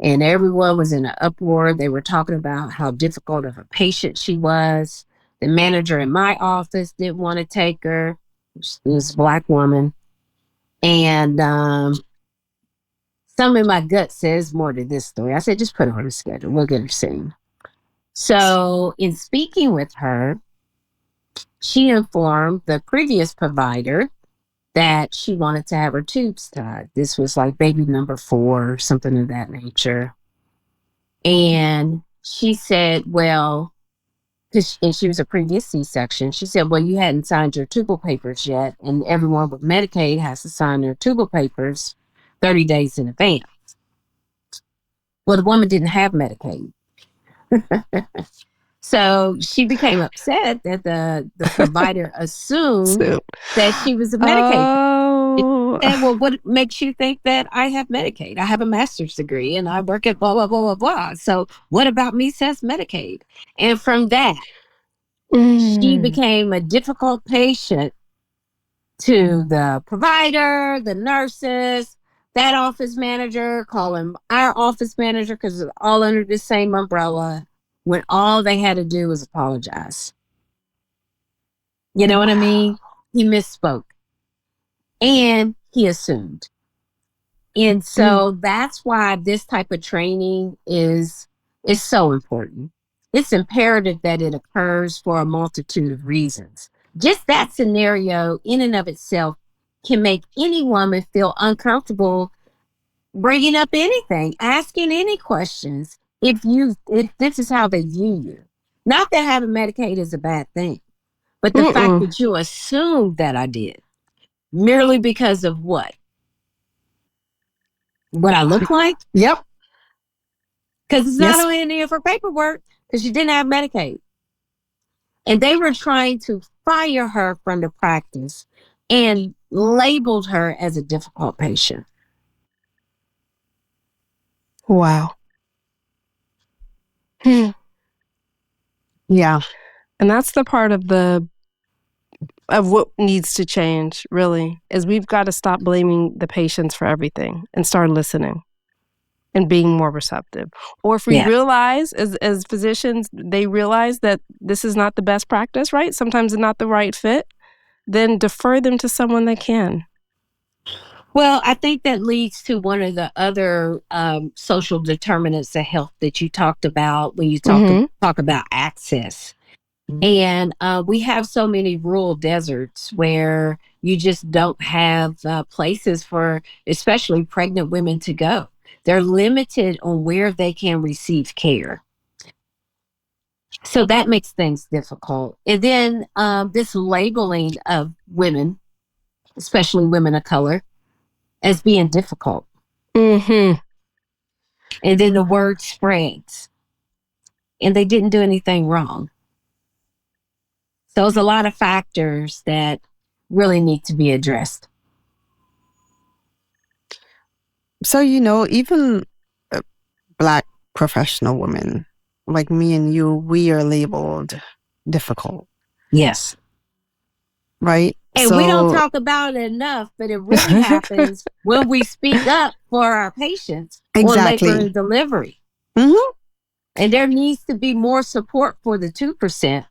And everyone was in an uproar. They were talking about how difficult of a patient she was. The manager in my office didn't want to take her. She was a Black woman. And some in my gut says more to this story. I said, just put her on the schedule. We'll get her seen. So in speaking with her, she informed the previous provider that she wanted to have her tubes tied. This was like baby number 4 or something of that nature. And she said, well, and she was a previous C-section. She said, well, you hadn't signed your tubal papers yet. And everyone with Medicaid has to sign their tubal papers 30 days in advance. Well, the woman didn't have Medicaid. So she became upset that the provider assumed that she was a Medicaid. And well, what makes you think that I have Medicaid? I have a master's degree and I work at blah, blah, blah, blah, blah. So what about me says Medicaid? And from that, she became a difficult patient to the provider, the nurses, that office manager, calling our office manager because it's all under the same umbrella, when all they had to do was apologize. You know what I mean? He misspoke and he assumed. And so that's why this type of training is so important. It's imperative that it occurs for a multitude of reasons. Just that scenario in and of itself can make any woman feel uncomfortable bringing up anything, asking any questions, if this is how they view you. Not that having Medicaid is a bad thing, but the fact that you assumed that I did, merely because of what? What I look like? Yep. Because it's not only in there for paperwork, because she didn't have Medicaid. And they were trying to fire her from the practice and labeled her as a difficult patient. Wow. Yeah. And that's the part of what needs to change, really, is we've got to stop blaming the patients for everything and start listening and being more receptive. Or if we realize, as physicians, they realize that this is not the best practice, right? Sometimes it's not the right fit, then defer them to someone that can. Well, I think that leads to one of the other social determinants of health that you talked about when you talk about access. And we have so many rural deserts where you just don't have places for especially pregnant women to go. They're limited on where they can receive care. So that makes things difficult. And then this labeling of women, especially women of color, as being difficult. And then the word spreads. And they didn't do anything wrong. So there's a lot of factors that really need to be addressed. So, even Black professional women like me and you, we are labeled difficult. Yes. Right? And we don't talk about it enough, but it really happens when we speak up for our patients on labor and delivery. And there needs to be more support for the 2%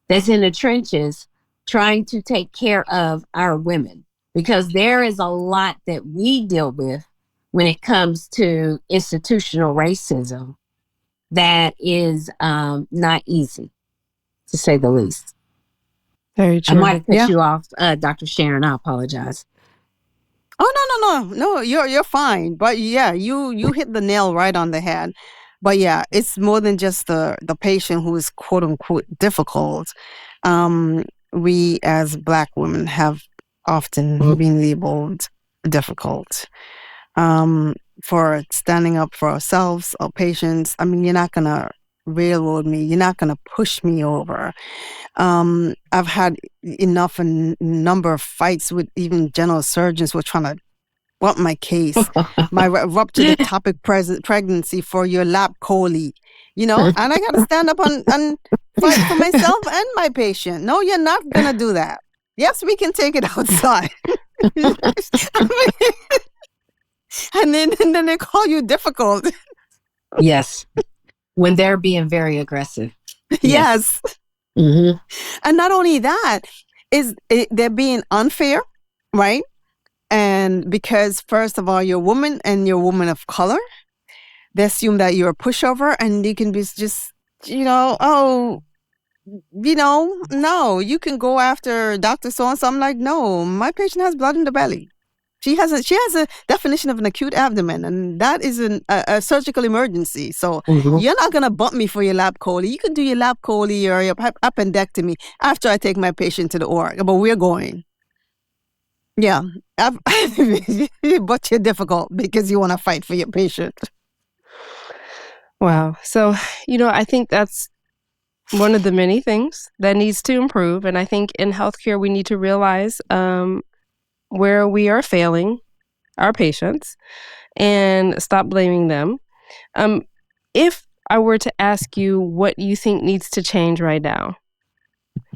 that's in the trenches trying to take care of our women, because there is a lot that we deal with when it comes to institutional racism that is not easy, to say the least. Very true. I might have cut you off, Dr. Sharon. I apologize. Oh, no, you're fine. But you hit the nail right on the head. But it's more than just the patient who is quote unquote difficult. We as Black women have often been labeled difficult for standing up for ourselves, our patients. I mean, you're not gonna railroad me. You're not going to push me over. I've had enough and number of fights with even general surgeons who are trying to bump my case, my ruptured ectopic pregnancy for your lap chole, and I got to stand up and fight for myself and my patient. No, you're not going to do that. Yes, we can take it outside. And then they call you difficult. Yes. When they're being very aggressive. Yes. Mm-hmm. And not only that, they're being unfair, right? And because, first of all, you're a woman and you're a woman of color, they assume that you're a pushover and you can be just, no, you can go after Dr. So-and-so. I'm like, no, my patient has blood in the belly. She has a definition of an acute abdomen, and that is a surgical emergency. So you're not going to bump me for your lap chole. You can do your lap chole or your appendectomy after I take my patient to the OR, but we're going. Yeah, but you're difficult because you want to fight for your patient. Wow. So, I think that's one of the many things that needs to improve. And I think in healthcare, we need to realize where we are failing our patients and stop blaming them. If I were to ask you what you think needs to change right now,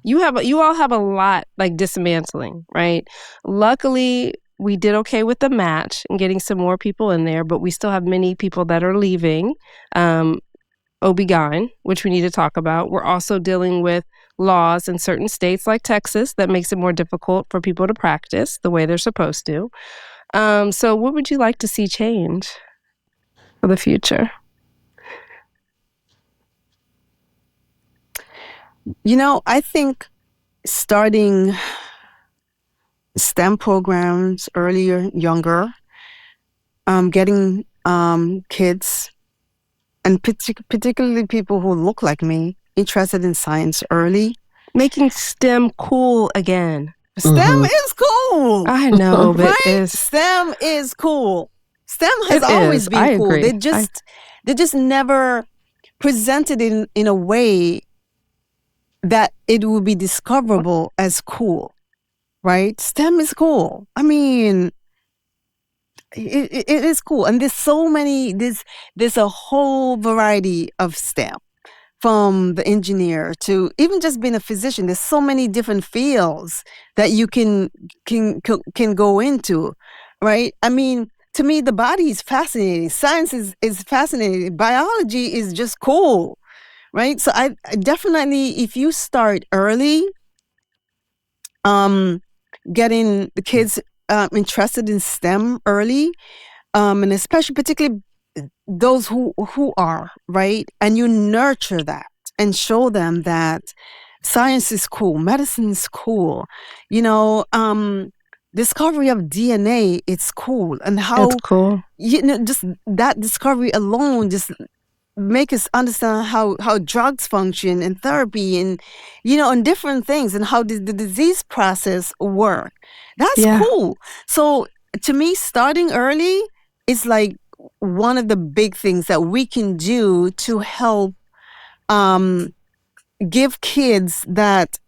you all have a lot like dismantling, right? Luckily, we did okay with the match and getting some more people in there, but we still have many people that are leaving OB-GYN, which we need to talk about. We're also dealing with laws in certain states like Texas that makes it more difficult for people to practice the way they're supposed to. So what would you like to see change for the future? I think starting STEM programs earlier, younger, getting kids, and particularly people who look like me, interested in science early. Making STEM cool again. STEM is cool. I know, but right? STEM is cool. STEM has always been cool. Agree. They just never presented in a way that it would be discoverable as cool, right? STEM is cool. I mean, it is cool. And there's a whole variety of STEM, from the engineer to even just being a physician. There's so many different fields that you can go into, right? I mean, to me, the body is fascinating. Science is fascinating. Biology is just cool, right? So I definitely, if you start early, getting the kids interested in STEM early, and especially particularly those who are, right? And you nurture that and show them that science is cool, medicine is cool, discovery of DNA, it's cool. And how it's cool. Just that discovery alone just make us understand how drugs function and therapy and and different things, and how the disease process work. That's cool. So to me, starting early is like one of the big things that we can do to help give kids that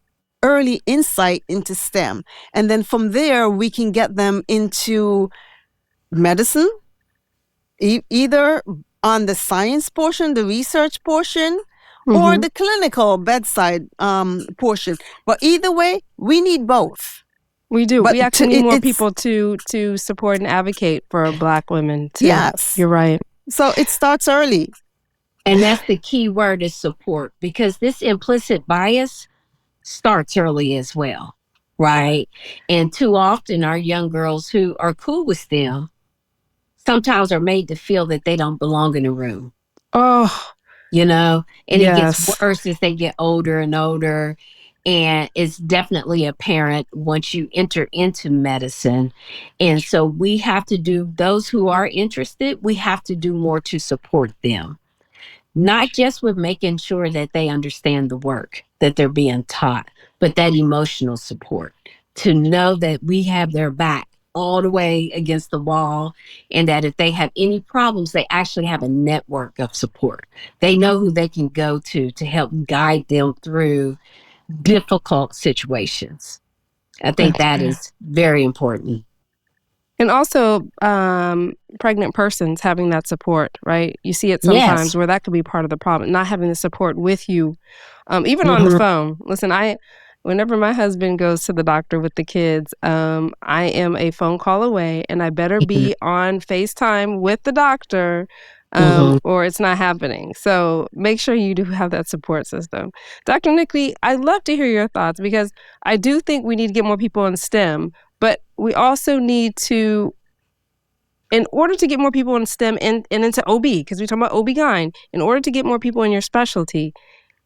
early insight into STEM. And then from there, we can get them into medicine, either on the science portion, the research portion, or the clinical bedside portion. But either way, we need both. We do. We actually need more people to support and advocate for Black women too. Yes. You're right. So it starts early. And that's the key word, is support, because this implicit bias starts early as well, right? And too often our young girls who are cool with STEM sometimes are made to feel that they don't belong in the room. Oh, and it gets worse as they get older and older. And it's definitely apparent once you enter into medicine. And so we have to do, those who are interested, we have to do more to support them. Not just with making sure that they understand the work that they're being taught, but that emotional support to know that we have their back all the way against the wall, and that if they have any problems, they actually have a network of support. They know who they can go to help guide them through difficult situations. I think that is very important. And also, pregnant persons having that support, right? You see it sometimes where that could be part of the problem, not having the support with you, even on the phone. Listen, whenever my husband goes to the doctor with the kids, I am a phone call away, and I better be on FaceTime with the doctor, or it's not happening. So make sure you do have that support system. Dr. Nikki, I'd love to hear your thoughts, because I do think we need to get more people in STEM. But we also need to, in order to get more people in STEM and into OB, because we're talking about OB-GYN, in order to get more people in your specialty,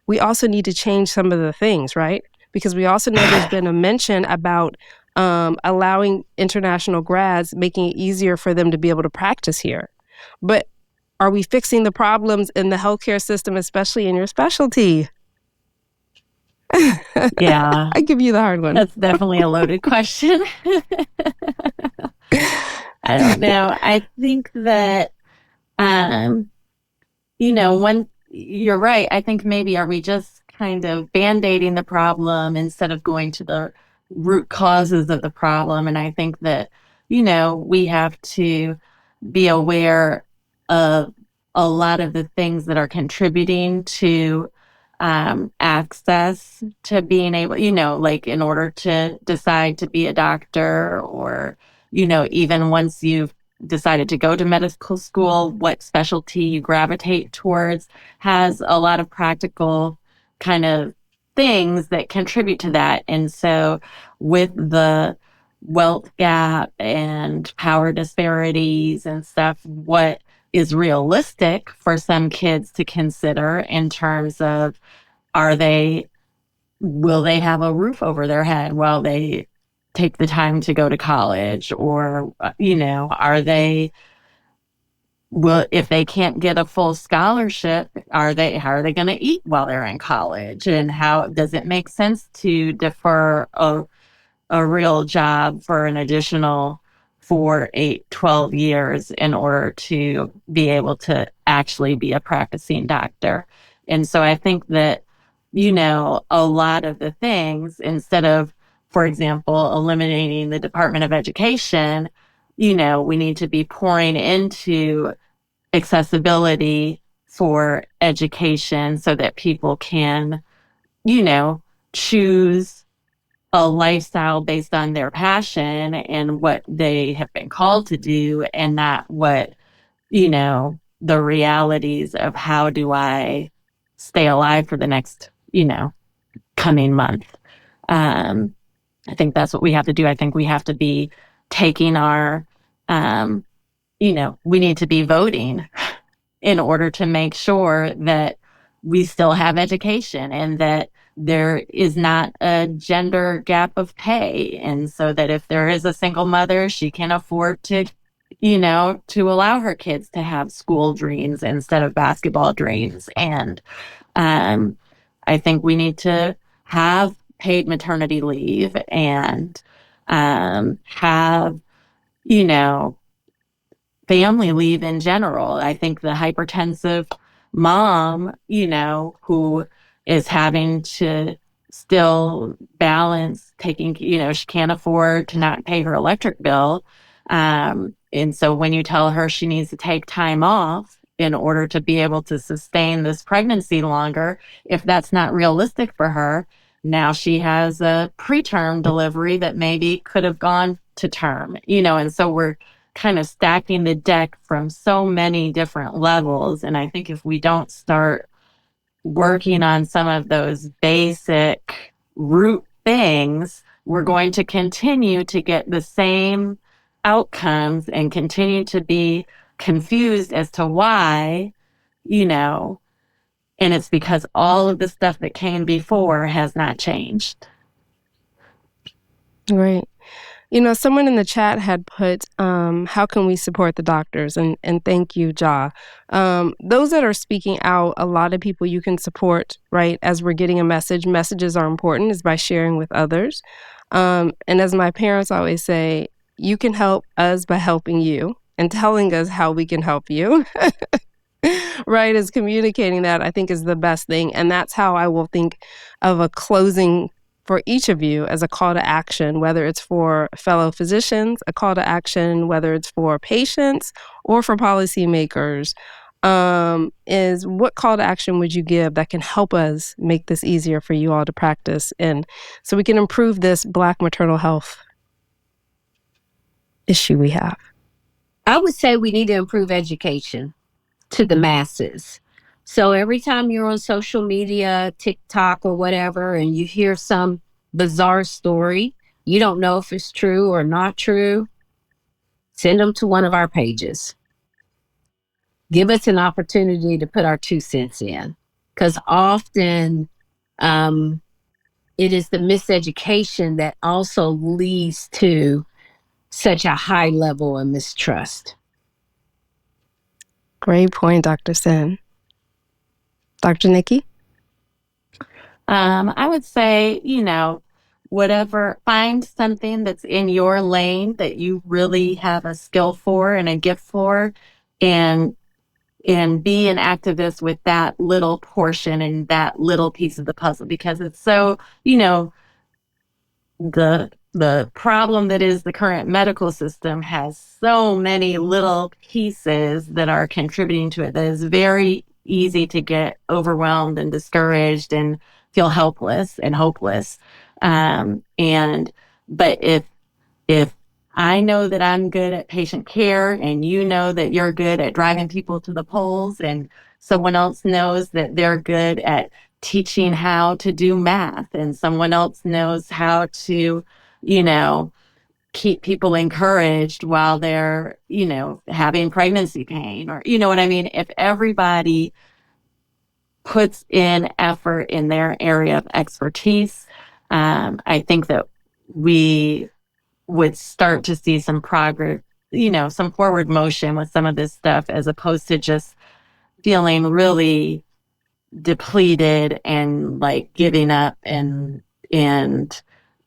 we also need to change some of the things, right? Because we also know there's been a mention about allowing international grads, making it easier for them to be able to practice here. But are we fixing the problems in the healthcare system, especially in your specialty? Yeah. I give you the hard one. That's definitely a loaded question. I don't know. I think that, you're right. I think maybe are we just kind of band-aiding the problem instead of going to the root causes of the problem? And I think that, we have to be aware of a lot of the things that are contributing to access to being able, like in order to decide to be a doctor, or, even once you've decided to go to medical school, what specialty you gravitate towards has a lot of practical kind of things that contribute to that. And so with the wealth gap and power disparities and stuff, what is realistic for some kids to consider in terms of will they have a roof over their head while they take the time to go to college? Or, if they can't get a full scholarship, how are they going to eat while they're in college? And how does it make sense to defer a real job for an additional 4, 8, 12 years in order to be able to actually be a practicing doctor? And so I think that, a lot of the things, instead of, for example, eliminating the Department of Education, we need to be pouring into accessibility for education so that people can, choose a lifestyle based on their passion and what they have been called to do, and not what, the realities of how do I stay alive for the next, coming month. I think that's what we have to do. I think we have to be taking our, we need to be voting in order to make sure that we still have education and that there is not a gender gap of pay. And so that if there is a single mother, she can afford to, to allow her kids to have school dreams instead of basketball dreams. And I think we need to have paid maternity leave and have, family leave in general. I think the hypertensive mom, who is having to still balance taking, she can't afford to not pay her electric bill. And so when you tell her she needs to take time off in order to be able to sustain this pregnancy longer, if that's not realistic for her, now she has a preterm delivery that maybe could have gone to term, and so we're kind of stacking the deck from so many different levels. And I think if we don't start working on some of those basic root things, we're going to continue to get the same outcomes and continue to be confused as to why, and it's because all of the stuff that came before has not changed. Right. Someone in the chat had put, how can we support the doctors? And thank you, Ja. Those that are speaking out, a lot of people you can support, right? As we're getting a message, messages are important, is by sharing with others. And as my parents always say, you can help us by helping you and telling us how we can help you. Right, is communicating that, I think, is the best thing. And that's how I will think of a closing for each of you as a call to action, whether it's for fellow physicians, a call to action, whether it's for patients or for policymakers, is what call to action would you give that can help us make this easier for you all to practice, and so we can improve this Black maternal health issue we have? I would say we need to improve education to the masses. So every time you're on social media, TikTok or whatever, and you hear some bizarre story, you don't know if it's true or not true, send them to one of our pages. Give us an opportunity to put our 2 cents in. Because often it is the miseducation that also leads to such a high level of mistrust. Great point, Dr. Sin. Dr. Nikki? I would say, find something that's in your lane that you really have a skill for and a gift for, and be an activist with that little portion and that little piece of the puzzle, because it's so, the problem that is the current medical system has so many little pieces that are contributing to it that is very easy to get overwhelmed and discouraged and feel helpless and hopeless. But if I know that I'm good at patient care, and you know that you're good at driving people to the polls, and someone else knows that they're good at teaching how to do math, and someone else knows how to, keep people encouraged while they're, having pregnancy pain, or, you know what I mean? If everybody puts in effort in their area of expertise, I think that we would start to see some progress, some forward motion with some of this stuff, as opposed to just feeling really depleted and like giving up and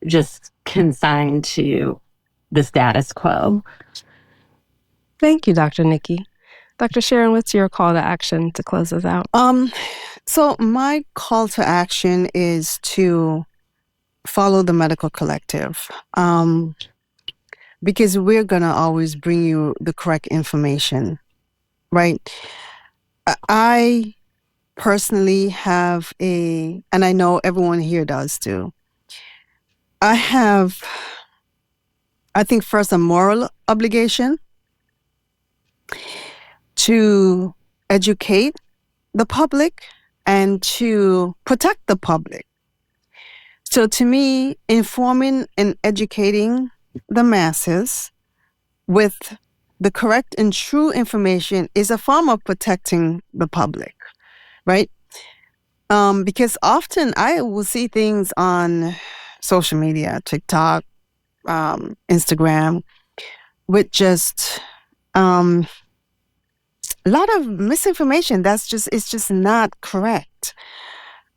just consigned to the status quo. Thank you, Dr. Nikki. Dr. Sharon, what's your call to action to close us out? So my call to action is to follow the medical collective, because we're going to always bring you the correct information, right? I personally have and I know everyone here does too, I think first a moral obligation to educate the public and to protect the public. So to me, informing and educating the masses with the correct and true information is a form of protecting the public, right? Because often I will see things on social media, TikTok, Instagram, with just a lot of misinformation. It's just not correct.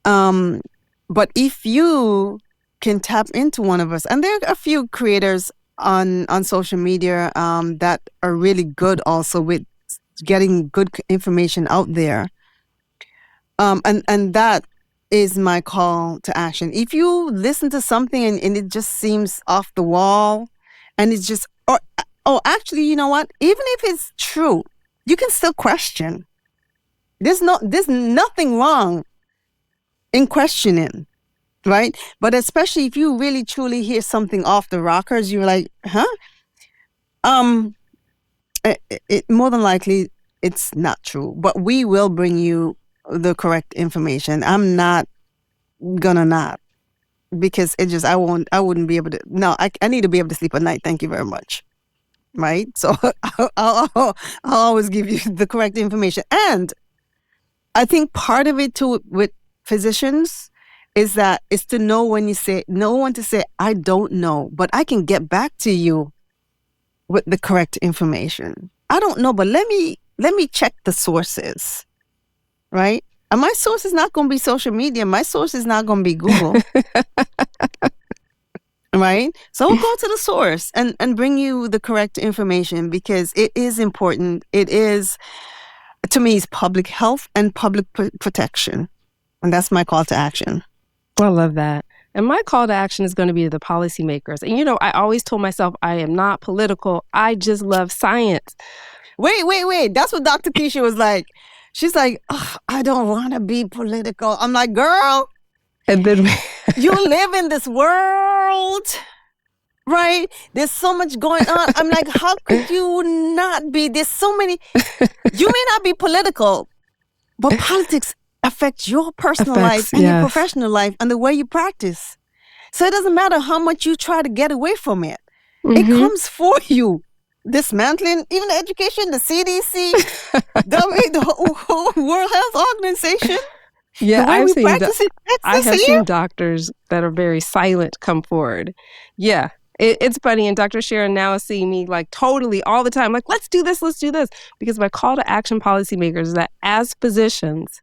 But if you can tap into one of us, and there are a few creators on social media that are really good also with getting good information out there. And that is my call to action. If you listen to something and it just seems off the wall, and it's just, actually, you know what? Even if it's true, you can still question. There's nothing wrong in questioning, right? But especially if you really truly hear something off the rockers, you're like, huh? It more than likely it's not true. But we will bring you the correct information. I'm not gonna not, because I wouldn't be able to. No, I need to be able to sleep at night. Thank you very much. Right? So I'll always give you the correct information. And I think part of it too with physicians is to know when to say, I don't know, but I can get back to you with the correct information. I don't know, but let me check the sources, right? And my source is not going to be social media. My source is not going to be Google. Right? So we'll go to the source and bring you the correct information, because it is important. It is, to me, it's public health and public protection. And that's my call to action. I love that. And my call to action is going to be to the policymakers. And, I always told myself I am not political. I just love science. Wait. That's what Dr. Keisha was like. She's like, I don't want to be political. I'm like, girl, and then you live in this world, right? There's so much going on. I'm like, how could you not be? There's so many. You may not be political, but politics affects your personal life and your professional life and the way you practice. So it doesn't matter how much you try to get away from it. It comes for you. Dismantling even the education, the CDC, the whole World Health Organization. Yeah, I have seen doctors that are very silent come forward. Yeah, it's funny. And Dr. Sharon now is seeing me like totally all the time. Like, let's do this. Because my call to action policymakers is that as physicians,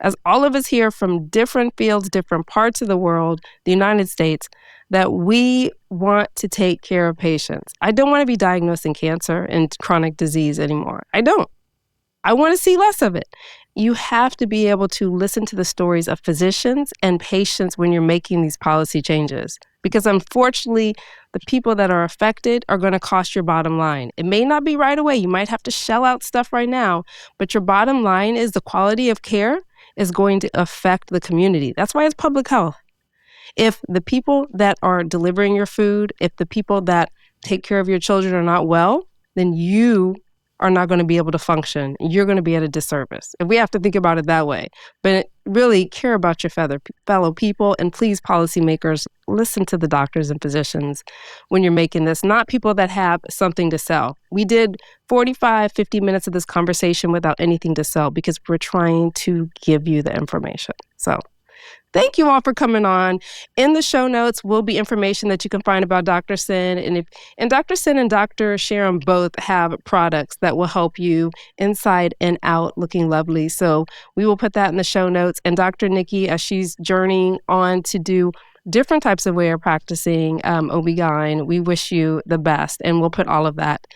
as all of us here from different fields, different parts of the world, the United States, that we want to take care of patients. I don't want to be diagnosing cancer and chronic disease anymore. I don't. I want to see less of it. You have to be able to listen to the stories of physicians and patients when you're making these policy changes. Because unfortunately, the people that are affected are going to cost your bottom line. It may not be right away. You might have to shell out stuff right now, but your bottom line is the quality of care is going to affect the community. That's why it's public health. If the people that are delivering your food, if the people that take care of your children are not well, then you are not going to be able to function. You're going to be at a disservice. And we have to think about it that way. But really care about your fellow people. And please, policymakers, listen to the doctors and physicians when you're making this, not people that have something to sell. We did 45, 50 minutes of this conversation without anything to sell because we're trying to give you the information. So thank you all for coming on. In the show notes will be information that you can find about Dr. Sin. And Dr. Sin and Dr. Sharon both have products that will help you inside and out looking lovely. So we will put that in the show notes. And Dr. Nikki, as she's journeying on to do different types of way of practicing OB-GYN, we wish you the best. And we'll put all of that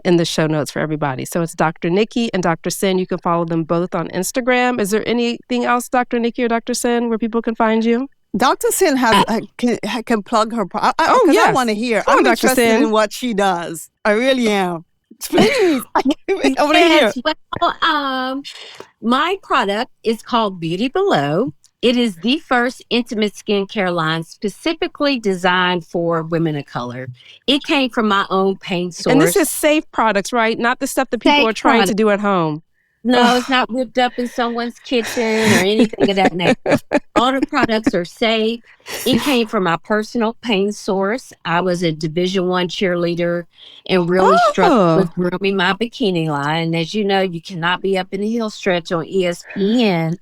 in the show notes for everybody. So it's Dr. Nikki and Dr. Sin. You can follow them both on Instagram. Is there anything else, Dr. Nikki or Dr. Sin, where people can find you? Dr. Sin can plug her. Yes. I want to hear. I'm interested in what she does. I really am. Please. I want to hear. Well, my product is called Beauty Below. It is the first intimate skincare line specifically designed for women of color. It came from my own pain source. And this is safe products, right? Not the stuff that people are trying to do at home. No, it's not whipped up in someone's kitchen or anything of that nature. All the products are safe. It came from my personal pain source. I was a Division I cheerleader and really struggled with grooming my bikini line. And as you know, you cannot be up in the heel stretch on ESPN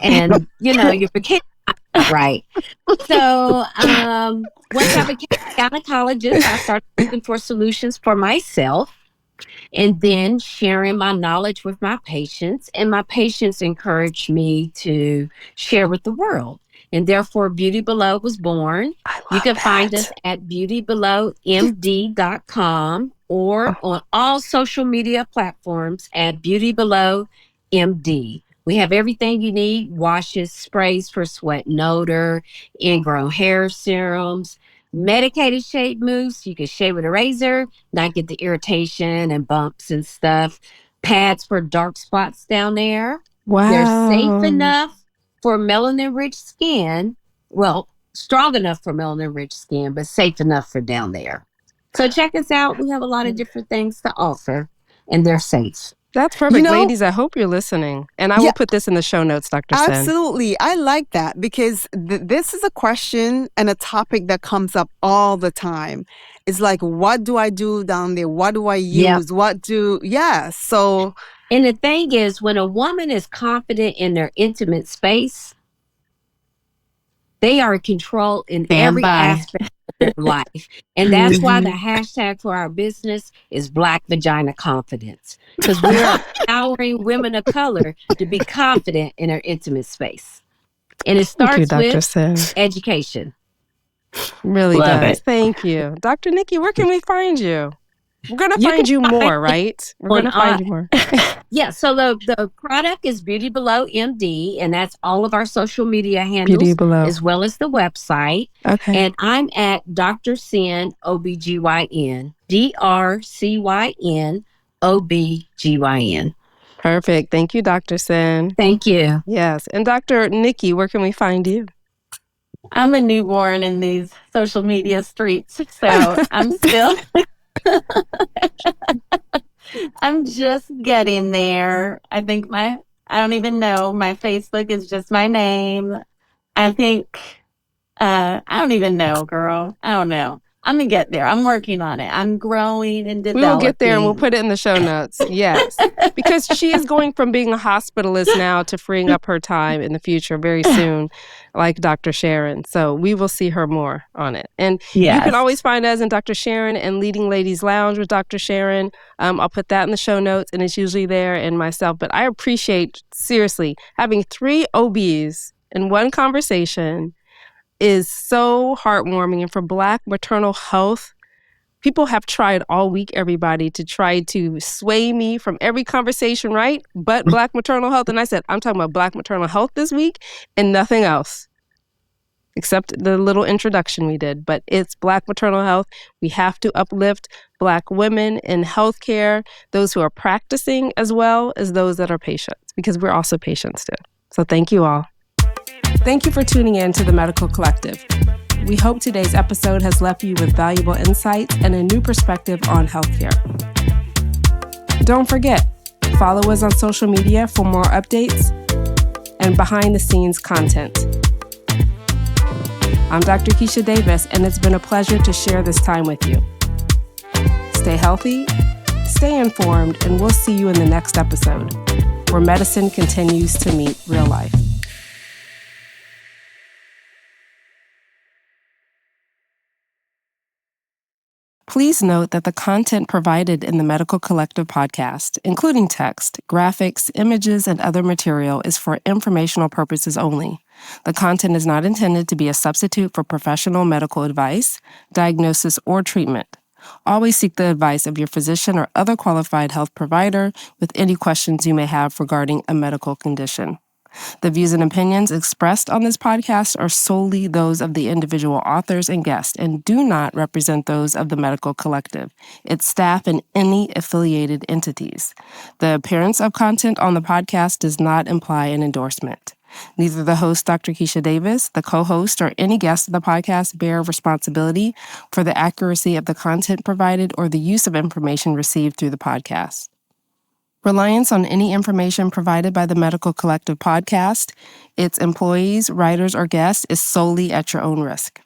and, your bikini right. So once I became a gynecologist, I started looking for solutions for myself. And then sharing my knowledge with my patients, and my patients encouraged me to share with the world. And therefore, Beauty Below was born. You can find us at beautybelowmd.com or on all social media platforms at beautybelowmd. We have everything you need: washes, sprays for sweat and odor, ingrown hair serums, medicated shave mousse. You can shave with a razor, not get the irritation and bumps and stuff. Pads for dark spots down there. Wow. They're safe enough for melanin-rich skin. Well, strong enough for melanin-rich skin, but safe enough for down there. So check us out. We have a lot of different things to offer, and they're safe. That's perfect. Ladies, I hope you're listening. And I will put this in the show notes, Dr. Sin. Absolutely. I like that because this is a question and a topic that comes up all the time. It's like, what do I do down there? What do I use? So. And the thing is, when a woman is confident in their intimate space, they are in control in every aspect of their life. And that's why the hashtag for our business is Black Vagina Confidence. Because we are empowering women of color to be confident in their intimate space. And it starts with education. Really Love does. it. Thank you. Dr. Nikki, where can we find you? We're going to You find can you find more, me right? We're going to find you more. Yeah, so the product is Beauty Below MD, and that's all of our social media Beauty handles Below. as well as the website. Okay. And I'm at Dr. Cyn OBGYN, DRCYN OBGYN. Perfect. Thank you, Dr. Cyn. Thank you. Yes. And Dr. Nikki, where can we find you? I'm a newborn in these social media streets, so I'm still, I'm just getting there. I think I don't even know. My Facebook is just my name. I think, I don't even know, girl. I don't know. I'm going to get there. I'm working on it. I'm growing and developing. We will get there and we'll put it in the show notes. Yes. Because she is going from being a hospitalist now to freeing up her time in the future very soon, like Dr. Sharon. So we will see her more on it. And you can always find us in Dr. Sharon and Leading Ladies Lounge with Dr. Sharon. I'll put that in the show notes, and it's usually there, and myself. But I appreciate, seriously, having 3 OBs in one conversation is so heartwarming. And for Black maternal health, people have tried all week, everybody, to try to sway me from every conversation, right? But Black maternal health. And I said, I'm talking about Black maternal health this week and nothing else, except the little introduction we did. But it's Black maternal health. We have to uplift Black women in healthcare, those who are practicing as well as those that are patients, because we're also patients too. So thank you all. Thank you for tuning in to the Medical Collective. We hope today's episode has left you with valuable insights and a new perspective on healthcare. Don't forget, follow us on social media for more updates and behind-the-scenes content. I'm Dr. Keisha Davis, and it's been a pleasure to share this time with you. Stay healthy, stay informed, and we'll see you in the next episode, where medicine continues to meet real life. Please note that the content provided in the Medical Collective podcast, including text, graphics, images, and other material, is for informational purposes only. The content is not intended to be a substitute for professional medical advice, diagnosis, or treatment. Always seek the advice of your physician or other qualified health provider with any questions you may have regarding a medical condition. The views and opinions expressed on this podcast are solely those of the individual authors and guests and do not represent those of the Medical Collective, its staff, and any affiliated entities. The appearance of content on the podcast does not imply an endorsement. Neither the host, Dr. Keisha Davis, the co-host, or any guest of the podcast bear responsibility for the accuracy of the content provided or the use of information received through the podcast. Reliance on any information provided by the Medical Collective podcast, its employees, writers, or guests is solely at your own risk.